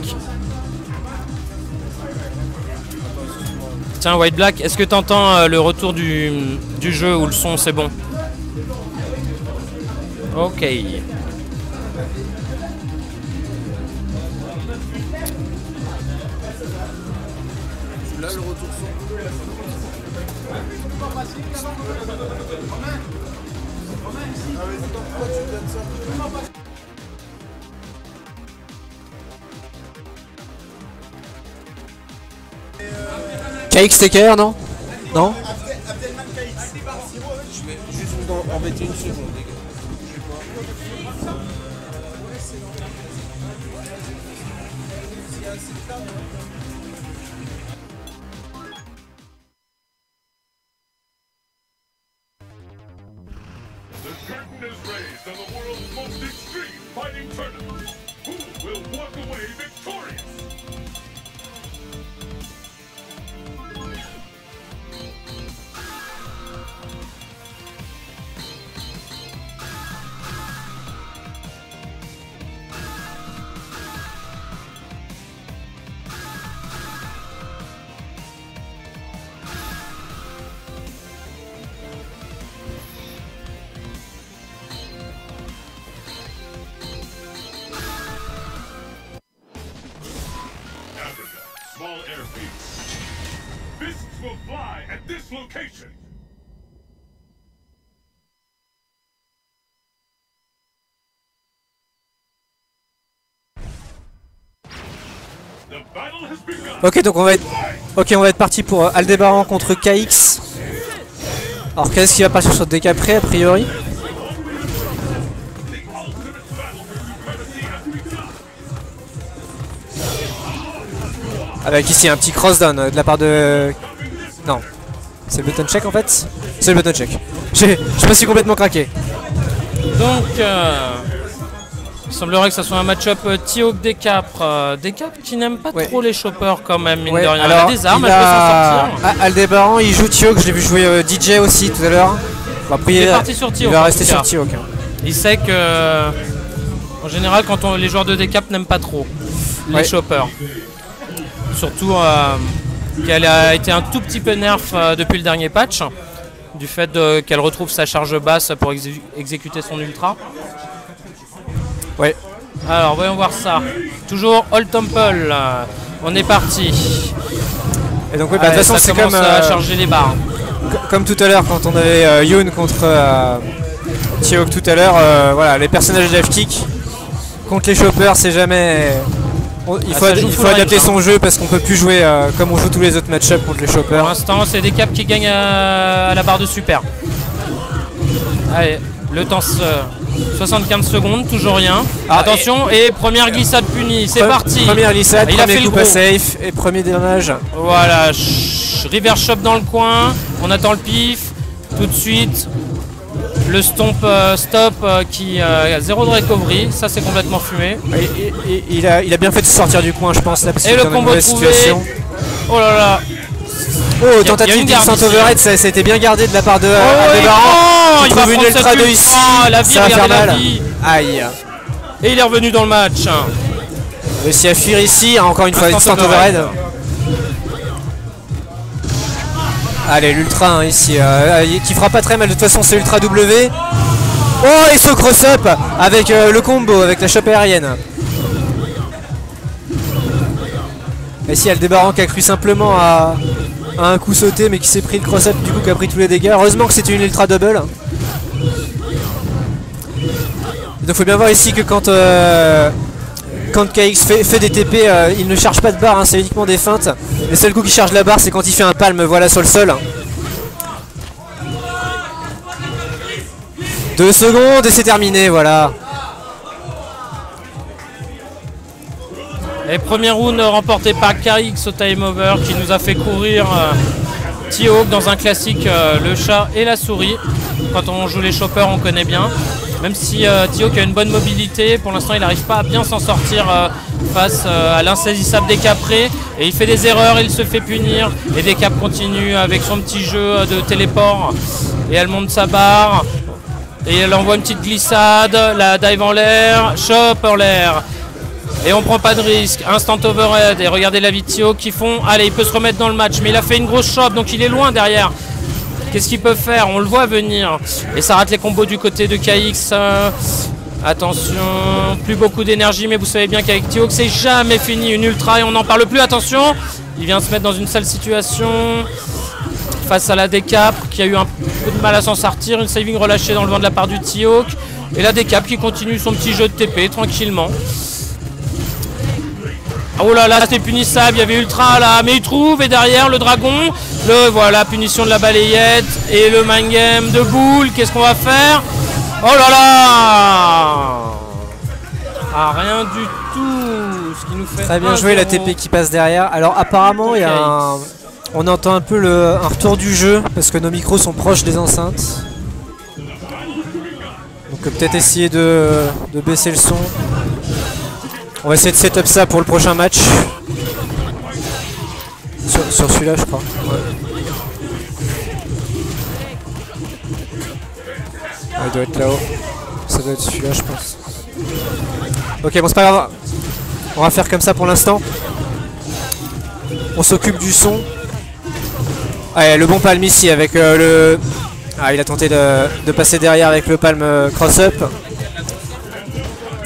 Tiens White Black, est-ce que tu entends le retour du jeu ou le son c'est bon? Ok. Là, le retour son. KX TKR, non? Non? Abdelman KX. Je vais juste vous embêter une seconde, les gars. The curtain is raised on the world's most extreme fighting tournament. Who will walk away victorious? Africa, small airfield. Fists will fly at this location. The battle has begun. Ok, donc on va être parti pour Aldébaran contre KX. Alors qu'est-ce qui va partir sur Décapré a priori? Avec ici un petit cross-down de la part de... Non. C'est le button check en fait? C'est le button check. Je me suis complètement craqué. Donc, il semblerait que ça soit un match-up Tioc Décapre. Décapre qui n'aime pas trop les choppers quand même, mine de rien. Il a des armes, elle peut s'en sortir. Aldébaran, il joue Tioc, je l'ai vu jouer DJ aussi tout à l'heure. Bon, après, il est parti sur Tioc. Il va rester sur Tioc. Il sait que, en général, quand les joueurs de Décapre n'aiment pas trop les choppers. Surtout qu'elle a été un tout petit peu nerf depuis le dernier patch, du fait qu'elle retrouve sa charge basse pour exécuter son ultra. Ouais. Alors voyons voir ça. Toujours All Temple. On est parti. Et donc, ouais, bah, de toute façon, ça c'est commence comme, à charger les barres. comme tout à l'heure quand on avait Yoon contre T-Hawk tout à l'heure. Voilà, les personnages d'F-Kick contre les choppers, c'est jamais. Il faut adapter range, son jeu parce qu'on peut plus jouer comme on joue tous les autres match-up contre les Pour choppers. l'instant, c'est des caps qui gagnent à la barre de super. Allez, le temps 75 secondes, toujours rien. Attention, et première glissade punie, c'est parti. Première glissade, il a premier fait coup le pas gros. safe et premier dommage. Voilà, river shop dans le coin, on attend le pif, tout de suite. Le stomp stop qui a 0 de recovery, ça c'est complètement fumé. Et il a bien fait de sortir du coin, je pense, là, parce Et qu'il le est dans une combo mauvaise trouvé. situation. Oh là là. Oh, y a tentative une d'instant garde ici, overhead, ça a été bien gardé de la part de Oh, Aldebaran. il va Trouve une prendre ultra cette 2 ultra. ici, La vie, ça va faire regardez la mal. vie. Aïe. Et il est revenu dans le match. Réussi à fuir ici, hein, encore une fois, Instant instant overhead. Allez, l'ultra 1 ici, qui fera pas très mal, de toute façon c'est ultra W. Oh, et ce cross-up avec le combo, avec la chope aérienne. Et ici, Aldebaran qui a cru simplement à un coup sauté, mais qui s'est pris le cross-up, du coup qui a pris tous les dégâts. Heureusement que c'était une ultra double. Donc faut bien voir ici que quand KX fait des TP, il ne charge pas de barre, hein, c'est uniquement des feintes. Les seuls coups qui chargent la barre, c'est quand il fait un palme, voilà, sur le sol. 2 secondes et c'est terminé, voilà. Et premier round remporté par KX au time over qui nous a fait courir T-Hawk dans un classique le chat et la souris. Quand on joue les choppers, on connaît bien. Même si T-Hawk a une bonne mobilité, pour l'instant il n'arrive pas à bien s'en sortir face à l'insaisissable des caprés. Et il fait des erreurs, il se fait punir. Et des caps continue avec son petit jeu de téléport. Et elle monte sa barre. Et elle envoie une petite glissade, la dive en l'air, chop en l'air. Et on prend pas de risque, instant overhead. Et regardez la vidéo qui font. Allez, il peut se remettre dans le match, mais il a fait une grosse chop, donc il est loin derrière. Qu'est-ce qu'il peut faire? On le voit venir. Et ça rate les combos du côté de KX. Attention, plus beaucoup d'énergie, mais vous savez bien qu'avec T-Hawk, c'est jamais fini. Une ultra et on n'en parle plus. Attention, il vient se mettre dans une sale situation. Face à la décap qui a eu un peu de mal à s'en sortir, une saving relâchée dans le vent de la part du T-Hawk. Et la décap qui continue son petit jeu de TP tranquillement. Oh là là, c'était punissable, il y avait ultra là, mais il trouve, et derrière le dragon, voilà, punition de la balayette, et le mind game de boule, qu'est-ce qu'on va faire? Oh là là! Ah, rien du tout, ce qui nous fait Très bien joué, la TP qui passe derrière. Alors apparemment, il y a un... On entend un peu un retour du jeu parce que nos micros sont proches des enceintes. Donc peut-être essayer de baisser le son. On va essayer de setup ça pour le prochain match. Sur celui-là, je crois. Ouais. Ouais, il doit être là-haut. Ça doit être celui-là, je pense. Ok, bon, c'est pas grave. On va faire comme ça pour l'instant. On s'occupe du son. Ouais, le bon palm ici avec le... Ah, il a tenté de passer derrière avec le palm cross-up.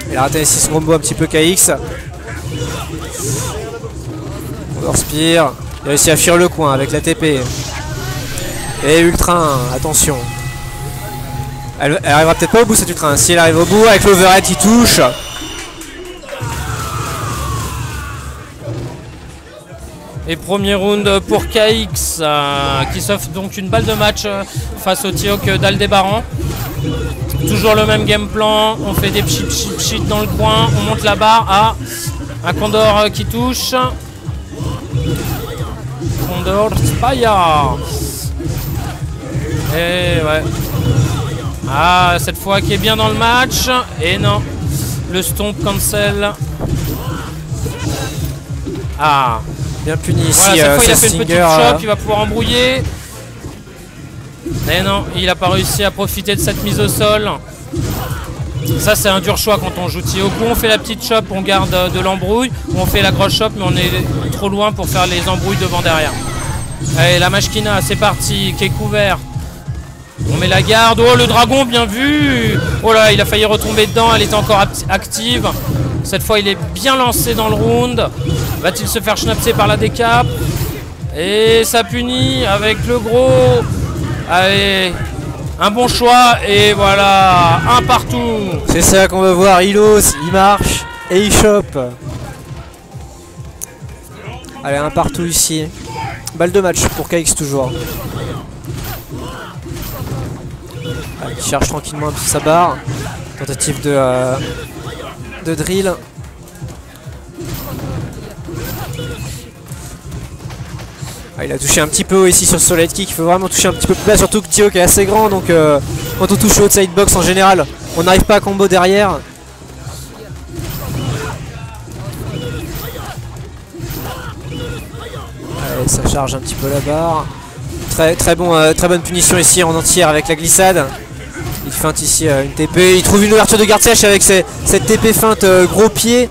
Il a raté ici ce combo un petit peu KX. Over spear. Il a réussi à fuir le coin avec la TP. Et Ultra 1, attention. Elle arrivera peut-être pas au bout cette Ultra 1. Si elle arrive au bout avec l'overhead qui touche. Et premier round pour KX qui s'offre donc une balle de match face au T-Hawk d'Aldebaran. Toujours le même game plan, on fait des pchit dans le coin, on monte la barre à un Condor qui touche. Condor Spaya. Et ouais. Ah, cette fois qui est bien dans le match. Et non, le stomp cancel. Ah. Bien puni ici. Voilà, cette fois il a fait une petite chop, il va pouvoir embrouiller. Mais non, il n'a pas réussi à profiter de cette mise au sol. Ça c'est un dur choix quand on joue T-Hawk. Ou on fait la petite chop, on garde de l'embrouille, ou on fait la grosse chop mais on est trop loin pour faire les embrouilles devant derrière. Allez, la Machkina, c'est parti, qui est couvert. On met la garde. Oh, le dragon, bien vu. Oh là, il a failli retomber dedans. Elle était encore active. Cette fois, il est bien lancé dans le round. Va-t-il se faire schnapser par la décap? Et ça punit avec le gros. Allez, un bon choix. Et voilà, un partout. C'est ça qu'on veut voir. Hilos, il marche et il chope. Allez, un partout ici. Balle de match pour KX toujours. Allez, il cherche tranquillement un petit sa barre. Tentative de drill. Ah, il a touché un petit peu haut ici sur Solid Kick. Il faut vraiment toucher un petit peu plus bas, surtout que Tioc est assez grand. Donc quand on touche au outside box en général, on n'arrive pas à combo derrière. Allez, ça charge un petit peu la barre. Très bonne punition ici en entière avec la glissade. Il feinte ici une TP. Il trouve une ouverture de garde sèche avec cette TP feinte gros pied.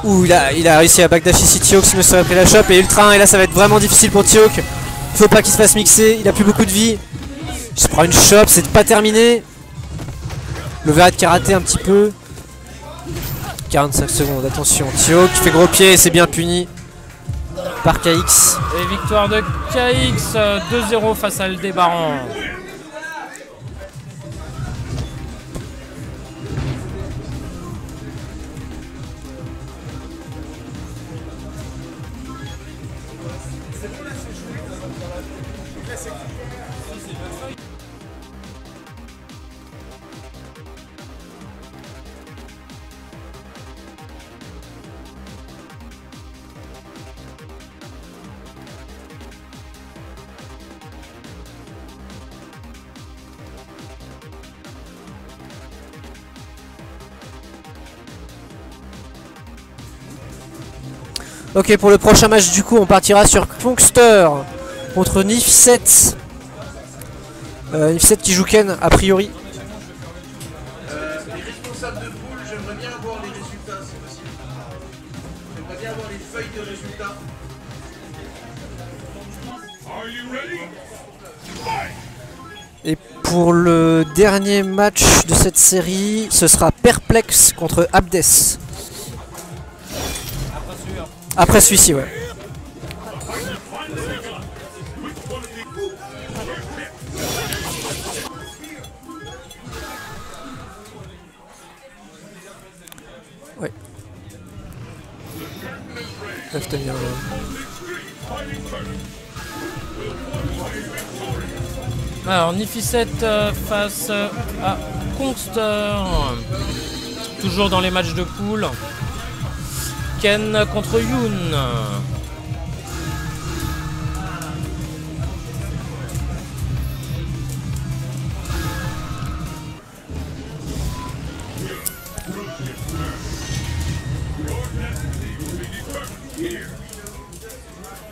Ouh, il a réussi à backdash ici Tioc, sinon il serait pris la chope. Et Ultra 1, et là ça va être vraiment difficile pour Tioc. Il faut pas qu'il se fasse mixer, il a plus beaucoup de vie. Il se prend une chope, c'est pas terminé. L'overhead karaté un petit peu. 45 secondes, attention. Tioc qui fait gros pied et c'est bien puni par KX. Et victoire de KX 2-0 face à Aldébaran. Ok, pour le prochain match du coup on partira sur Punkster contre Nif7. Nif7 qui joue Ken a priori. Les responsables de poule, j'aimerais bien avoir les résultats si possible. J'aimerais bien avoir les feuilles de résultats. Are you ready? Et pour le dernier match de cette série, ce sera Perplex contre Abdes. Après celui-ci, ouais. Ouais. Peuvent tenir. Alors Nif7 face à Kongster. Toujours dans les matchs de poule. Ken contre Yoon.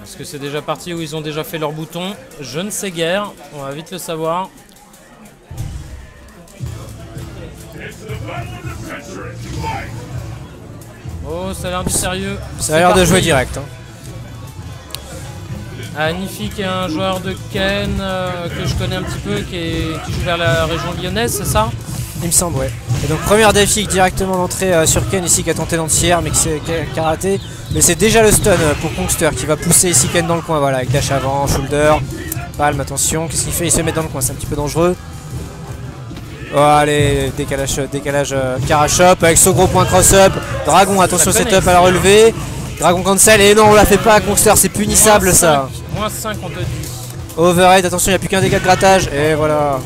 Est-ce que c'est déjà parti ou ils ont déjà fait leur bouton? Je ne sais guère, on va vite le savoir. Oh, ça a l'air du sérieux. Ça a l'air de jouer direct. Hein. Nifi qui est un joueur de Ken que je connais un petit peu, qui joue vers la région lyonnaise, c'est ça? Il me semble, ouais. Et donc première défi directement d'entrée sur Ken ici qui a tenté d'entière mais qui a raté. Mais c'est déjà le stun pour Kongster qui va pousser ici Ken dans le coin, voilà, avec dash avant, shoulder, palme, attention. Qu'est-ce qu'il fait? Il se met dans le coin, c'est un petit peu dangereux. Oh, allez, décalage Karachop avec ce gros point cross-up. Dragon, attention setup à la relevée. Dragon cancel et non, on la fait pas à Kongster, c'est punissable ça. Moins 5 on te dit. Overhead, attention, il n'y a plus qu'un dégât de grattage et voilà.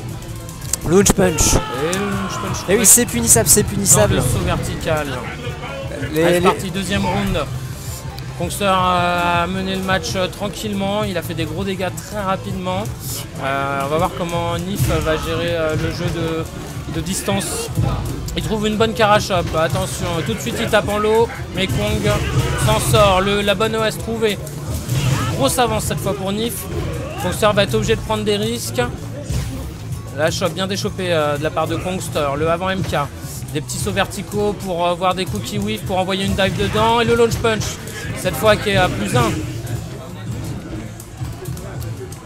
Launch punch. Et le launch punch. Et oui, c'est punissable, c'est punissable. Le saut vertical. C'est parti, deuxième round. Kongster a mené le match tranquillement, il a fait des gros dégâts très rapidement. On va voir comment Nif va gérer le jeu de distance. Il trouve une bonne Karachop, attention, tout de suite il tape en low, mais Kong s'en sort, la bonne OS trouvée. Grosse avance cette fois pour Nif. Kongster va être obligé de prendre des risques. La chop bien déchopée de la part de Kongster, le avant MK. Des petits sauts verticaux pour voir des cookies whiff pour envoyer une dive dedans et le launch punch. Cette fois qui est à +1.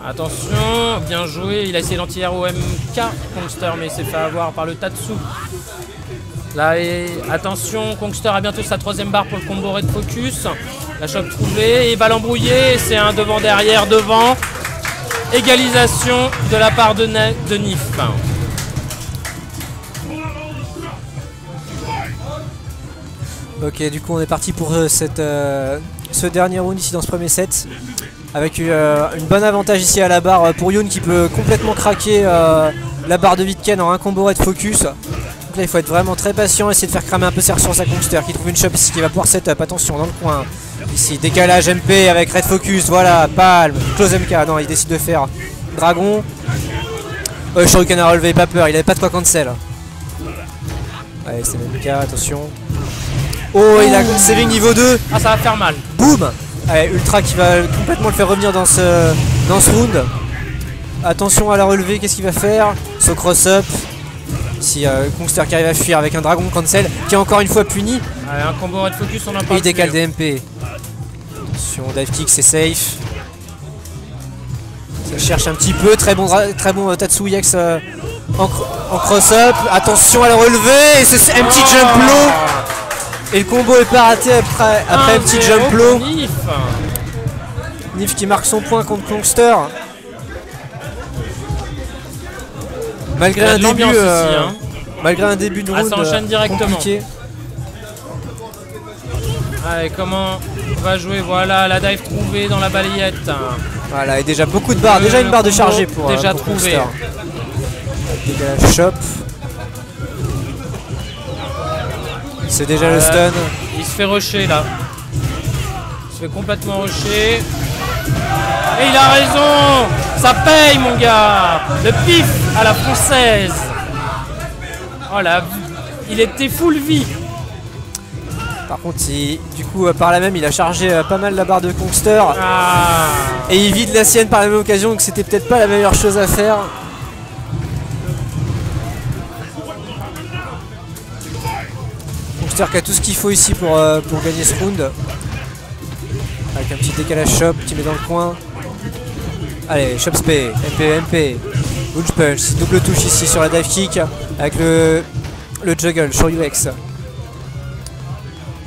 Attention, bien joué. Il a essayé l'anti-air au MK, Kongster, mais il s'est fait avoir par le Tatsu. Là, et attention, Kongster a bientôt sa 3ème barre pour le combo Red Focus. La chope trouvée, il va l'embrouiller. C'est un devant derrière devant. Égalisation de la part de Nif. Ok, du coup on est parti pour ce dernier round ici dans ce premier set. Avec une bonne avantage ici à la barre pour Yoon qui peut complètement craquer la barre de Vitken en un combo Red Focus. Donc là il faut être vraiment très patient, essayer de faire cramer un peu ses ressources à Kongster qui trouve une shop ici qui va pouvoir setup. Attention dans le coin. Ici décalage MP avec Red Focus, voilà, palme, close MK. Non, il décide de faire Dragon. Shoryuken a relevé, pas peur, il avait pas de quoi cancel. Allez, c'est MK, attention. Oh, il a saving niveau 2. Ah, ça va faire mal. Boum. Allez, Ultra qui va complètement le faire revenir dans ce round. Attention à la relever, qu'est-ce qu'il va faire? So cross-up. Ici, Kongster qui arrive à fuir avec un Dragon cancel qui est encore une fois puni. Allez, un combo Red Focus, on en parle. Et il décale DMP. Attention, dive kick, c'est safe. Ça cherche un petit peu, très bon Tatsu EX en cross-up. Attention à la relever, et c'est un petit jump low. Et le combo est pas raté après un petit jump low. Nif qui marque son point contre Kongster. Malgré un début de round ça enchaîne directement. compliqué. Allez, comment on va jouer? Voilà, la dive trouvée dans la balayette. Voilà, et déjà beaucoup de barres, déjà une barre de chargée pour déjà pour trouvé. Dégage shop. C'est déjà le stun. Il se fait rusher là. Il se fait complètement rusher. Et il a raison. Ça paye mon gars. Le pif à la française. Oh là, il était full vie. Par contre, du coup, par là même, il a chargé pas mal la barre de Kongster. Ah. Et il vide la sienne par la même occasion, donc c'était peut-être pas la meilleure chose à faire. Kongster qui a tout ce qu'il faut ici pour gagner ce round. Avec un petit décalage shop qui met dans le coin. Allez, shop spé, MP. Bulge punch, double touche ici sur la dive kick. Avec le juggle, Shoryu X.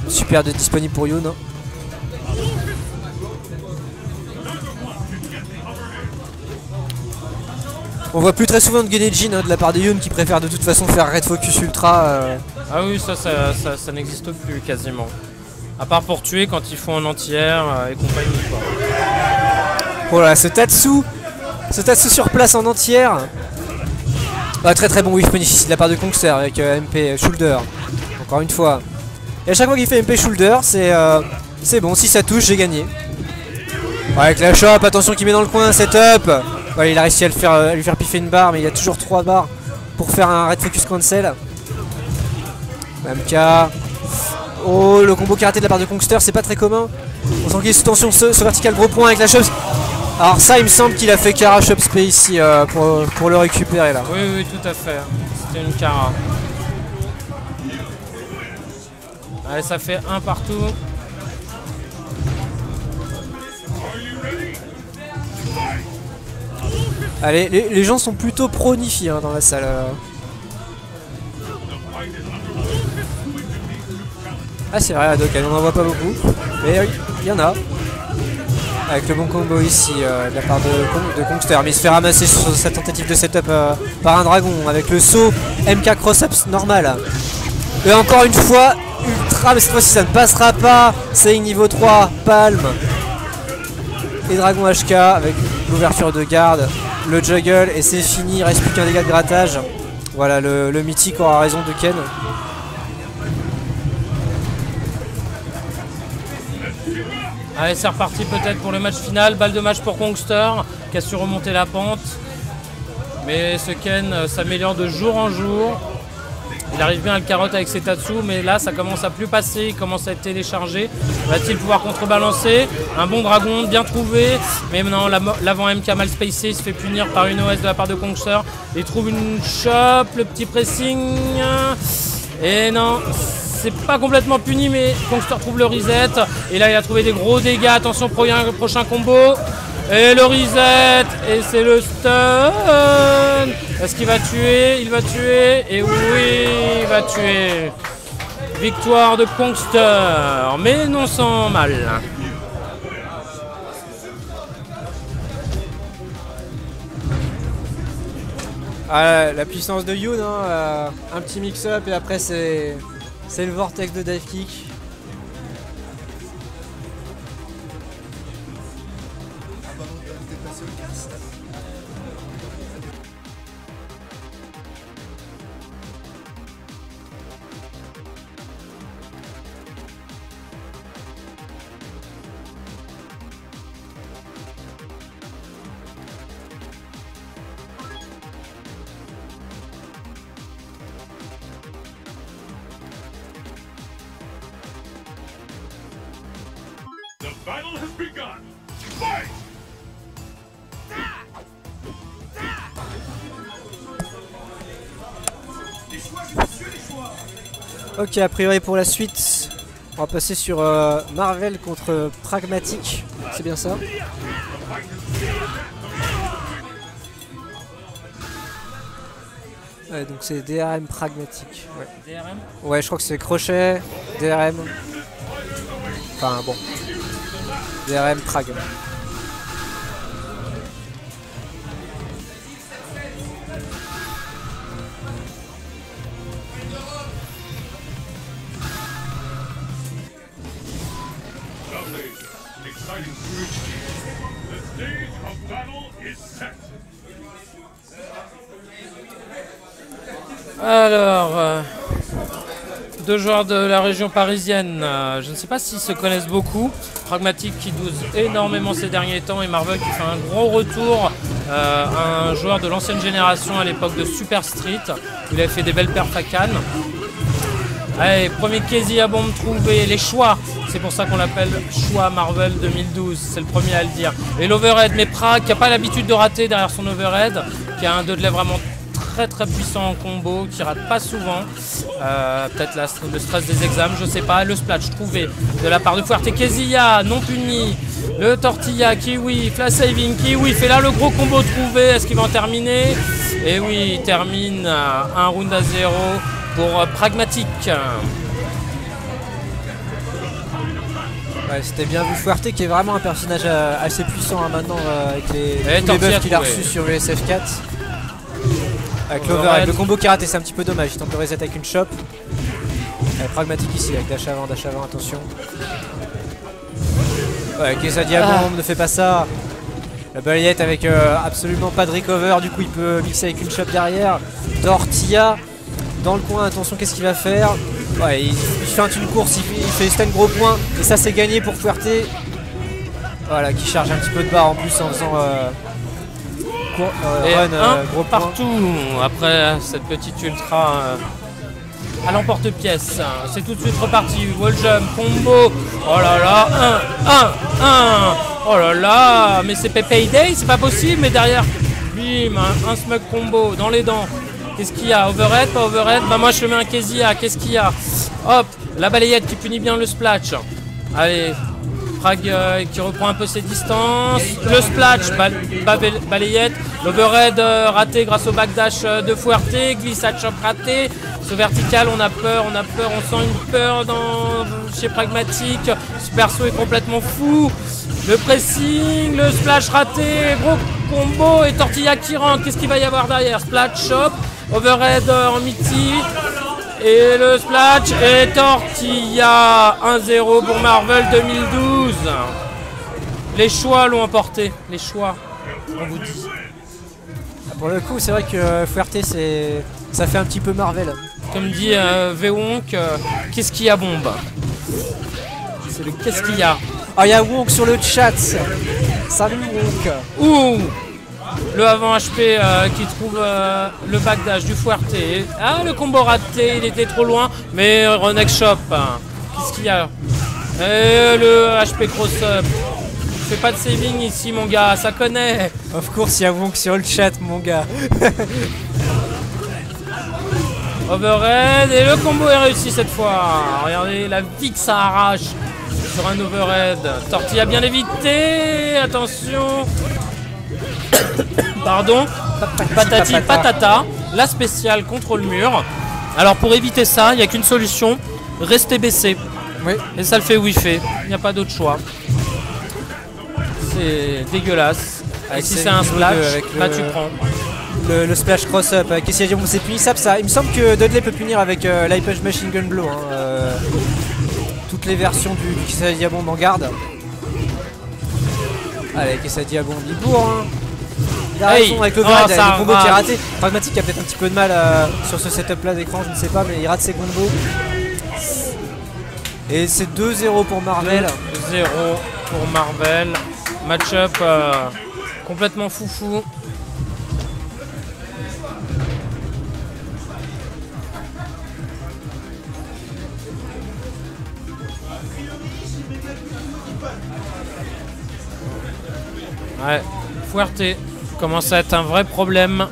Super disponible pour Yoon. On voit plus très souvent de Genejin de la part de Yoon qui préfère de toute façon faire Red Focus Ultra. Ah oui, ça n'existe plus quasiment. À part pour tuer quand ils font en anti-air et compagnie quoi. Voilà, ce Tatsu sur place en entière. Ah, très très bon whiff punish ici de la part de Kongster avec MP Shoulder. Encore une fois. Et à chaque fois qu'il fait MP Shoulder, c'est bon, si ça touche, j'ai gagné. Ouais, avec la shop, attention qu'il met dans le coin, setup. Ouais, il a réussi à lui faire piffer une barre, mais il y a toujours 3 barres pour faire un Red Focus cancel. MK. Oh, le combo karaté de la part de Kongster, c'est pas très commun. On sent qu'il est sous tension, ce vertical gros point avec la shop. Alors ça, il me semble qu'il a fait Kara shop spé ici pour le récupérer là. Oui, tout à fait. C'était une Kara. Allez, ça fait un partout. Allez, les gens sont plutôt pro-Nifi dans la salle. Ah c'est vrai, donc on n'en voit pas beaucoup. Mais il y en a. Avec le bon combo ici de la part de Kongster. Mais il se fait ramasser sur sa tentative de setup par un dragon. Avec le saut MK cross-up normal. Et encore une fois, ultra, mais cette fois-ci ça ne passera pas. C'est niveau 3, palme. Et dragon HK avec l'ouverture de garde. Le juggle et c'est fini, il reste plus qu'un dégât de grattage. Voilà, le mythique aura raison de Ken. Allez, c'est reparti peut-être pour le match final. Balle de match pour Kongster qui a su remonter la pente. Mais ce Ken s'améliore de jour en jour. Il arrive bien à le carotte avec ses Tatsu, mais là ça commence à plus passer, il commence à être téléchargé. Va-t-il pouvoir contrebalancer? Un bon dragon bien trouvé, mais non, l'avant MK mal spacé, il se fait punir par une OS de la part de Kongster. Il trouve une chop, le petit pressing. Et non, c'est pas complètement puni, mais Kongster trouve le reset. Et là il a trouvé des gros dégâts, attention pour un prochain combo. Et le reset. Et c'est le stun. Est-ce qu'il va tuer? Il va tuer. Et oui, il va tuer. Victoire de Kongster. Mais non sans mal. Ah, la puissance de Yoon, hein, un petit mix-up et après c'est le vortex de dive kick. The battle has begun. Fight! Ok, a priori pour la suite, on va passer sur Marvel contre Pragmatic, c'est bien ça? Ouais, donc c'est DRM Pragmatic. Ouais. DRM. Ouais, je crois que c'est Crochet, DRM. Enfin bon. DRM Prag. Lovely. Exciting switch. The stage of battle is set. Alors, deux joueurs de la région parisienne, je ne sais pas s'ils se connaissent beaucoup. Pragmatic qui dose énormément ces derniers temps et Marvel qui fait un gros retour. Un joueur de l'ancienne génération à l'époque de Super Street. Il avait fait des belles perfs à Cannes. Allez, premier Casey à bombe trouvé, les choix. C'est pour ça qu'on l'appelle choix Marvel 2012, c'est le premier à le dire. Et l'overhead, mais Prag qui n'a pas l'habitude de rater derrière son overhead, qui a un 2 de lèvres vraiment très puissant en combo, qui rate pas souvent. Peut-être le stress des examens, je sais pas. Le splash trouvé de la part de Fuerte Kezia, non puni. Le tortilla, kiwi, flash saving, kiwi fait là le gros combo trouvé. Est-ce qu'il va en terminer? Et oui, il termine un round à 0 pour Pragmatic. Ouais, c'était bien vu. Fuerte qui est vraiment un personnage assez puissant maintenant avec tous les tortilla buffs qu'il a trouvé. reçus sur le SF4. Avec l'overhead, le combo qui a raté, c'est un petit peu dommage. Il tente le reset avec une chop. Pragmatic ici avec dash avant, attention. Ouais, Quesadia bombe, ne fait pas ça. La balayette avec absolument pas de recover, du coup il peut mixer avec une chop derrière. Tortilla dans le coin, attention, qu'est-ce qu'il va faire? Ouais, il feinte une course, il fait stun gros point, et ça c'est gagné pour Fuerte. Voilà, qui charge un petit peu de barre en plus en faisant et run gros point. partout après cette petite ultra à l'emporte-pièce. C'est tout de suite reparti. Wall jump, combo. Oh là là, 1. Oh là là, mais c'est Payday, c'est pas possible. Mais derrière, bim, un smug combo dans les dents. Qu'est-ce qu'il y a? Overhead, pas overhead? Bah moi je mets un Kezia. Qu'est-ce qu'il y a? Hop, la balayette qui punit bien le splash. Allez, Prag qui reprend un peu ses distances. Le splash, balayette. L'overhead raté grâce au backdash de Fuerte. Glissade chop raté. Ce vertical, on a peur, on sent une peur chez Pragmatic. Ce perso est complètement fou. Le pressing, le splash raté, gros combo et Tortilla qui rentre. Qu'est-ce qu'il va y avoir derrière? Splash chop, overhead en miti. Et le splash et Tortilla 1-0 pour Marvel 2012. Les choix l'ont emporté. Les choix, on vous dit. Pour le coup, c'est vrai que Fuerte, ça fait un petit peu Marvel. Comme dit Vewonk, qu'est-ce qu'il y a bombe? C'est le qu'est-ce qu'il y a? Ah, il y a Wonk sur le chat. Salut Wonk. Ouh, le avant HP qui trouve le backdash du Fuerte. Ah, le combo raté, il était trop loin. Mais Renex Shop, qu'est-ce qu'il y a? Et le HP cross-up. Fais pas de saving ici, mon gars, ça connaît. Of course, il y a Wonk sur le chat, mon gars. Overhead et le combo est réussi cette fois. Regardez la vie que ça arrache. sur un overhead. Tortilla bien évité. Attention. Pardon. Patati patata. La spéciale contre le mur. Alors pour éviter ça, il n'y a qu'une solution. Rester baissé. Oui. Et ça le fait whiffer. Il n'y a pas d'autre choix. C'est dégueulasse. Et si c'est un splash, là tu prends. Le splash cross-up avec Casey Diabon, c'est punissable ça. Il me semble que Dudley peut punir avec l'High Punch Machine Gun Blow. Toutes les versions du Casey Diabon en garde. Allez, Casey Diabon, il bourre. Hein. Il a raison avec le grade, le combo qui est raté. Pragmatique a peut-être un petit peu de mal sur ce setup là d'écran, je ne sais pas, mais il rate ses combos. Et c'est 2-0 pour Marvel. 2-0 pour Marvel. Match-up complètement foufou. Ouais, Fuerte commence à être un vrai problème.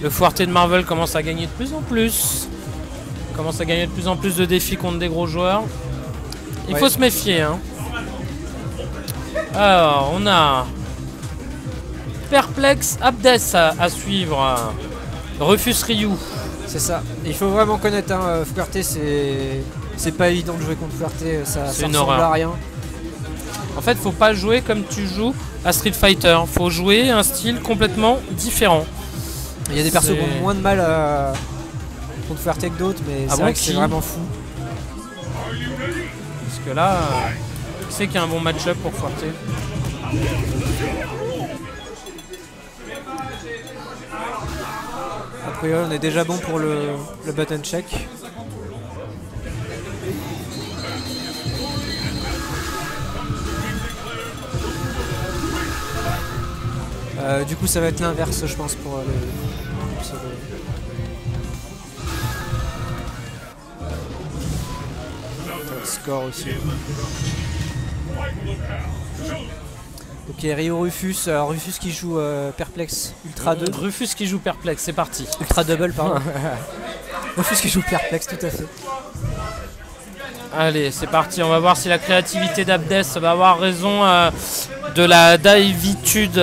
Le Fuerte de Marvel commence à gagner de plus en plus. Commence à gagner de plus en plus de défis contre des gros joueurs. Il faut se méfier. Hein. Alors, on a Perplex Abdes à suivre. Rufus Ryu. C'est ça. Il faut vraiment connaître hein, Fuerte, c'est pas évident de jouer contre Fuerte, ça ressemble à rien. En fait, faut pas jouer comme tu joues à Street Fighter. Faut jouer un style complètement différent. Il y a des persos qui ont moins de mal contre Fuerte que d'autres, mais c'est vrai que c'est vraiment fou. Parce que là, c'est qu'il y a un bon match-up pour Fuerte. A priori, on est déjà bon pour le button check. Du coup, ça va être l'inverse, je pense, pour le score aussi. Ok, Ryu Rufus. Rufus qui joue Perplex Ultra 2. Rufus qui joue Perplex, c'est parti. Ultra Double, pardon. Rufus qui joue Perplex, tout à fait. Allez, c'est parti. On va voir si la créativité d'Abdes va avoir raison de la naïvitude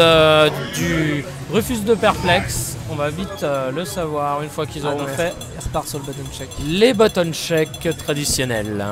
du Rufus de Perplex. On va vite le savoir une fois qu'ils auront fait. Il repart sur le button check. Les button check traditionnels.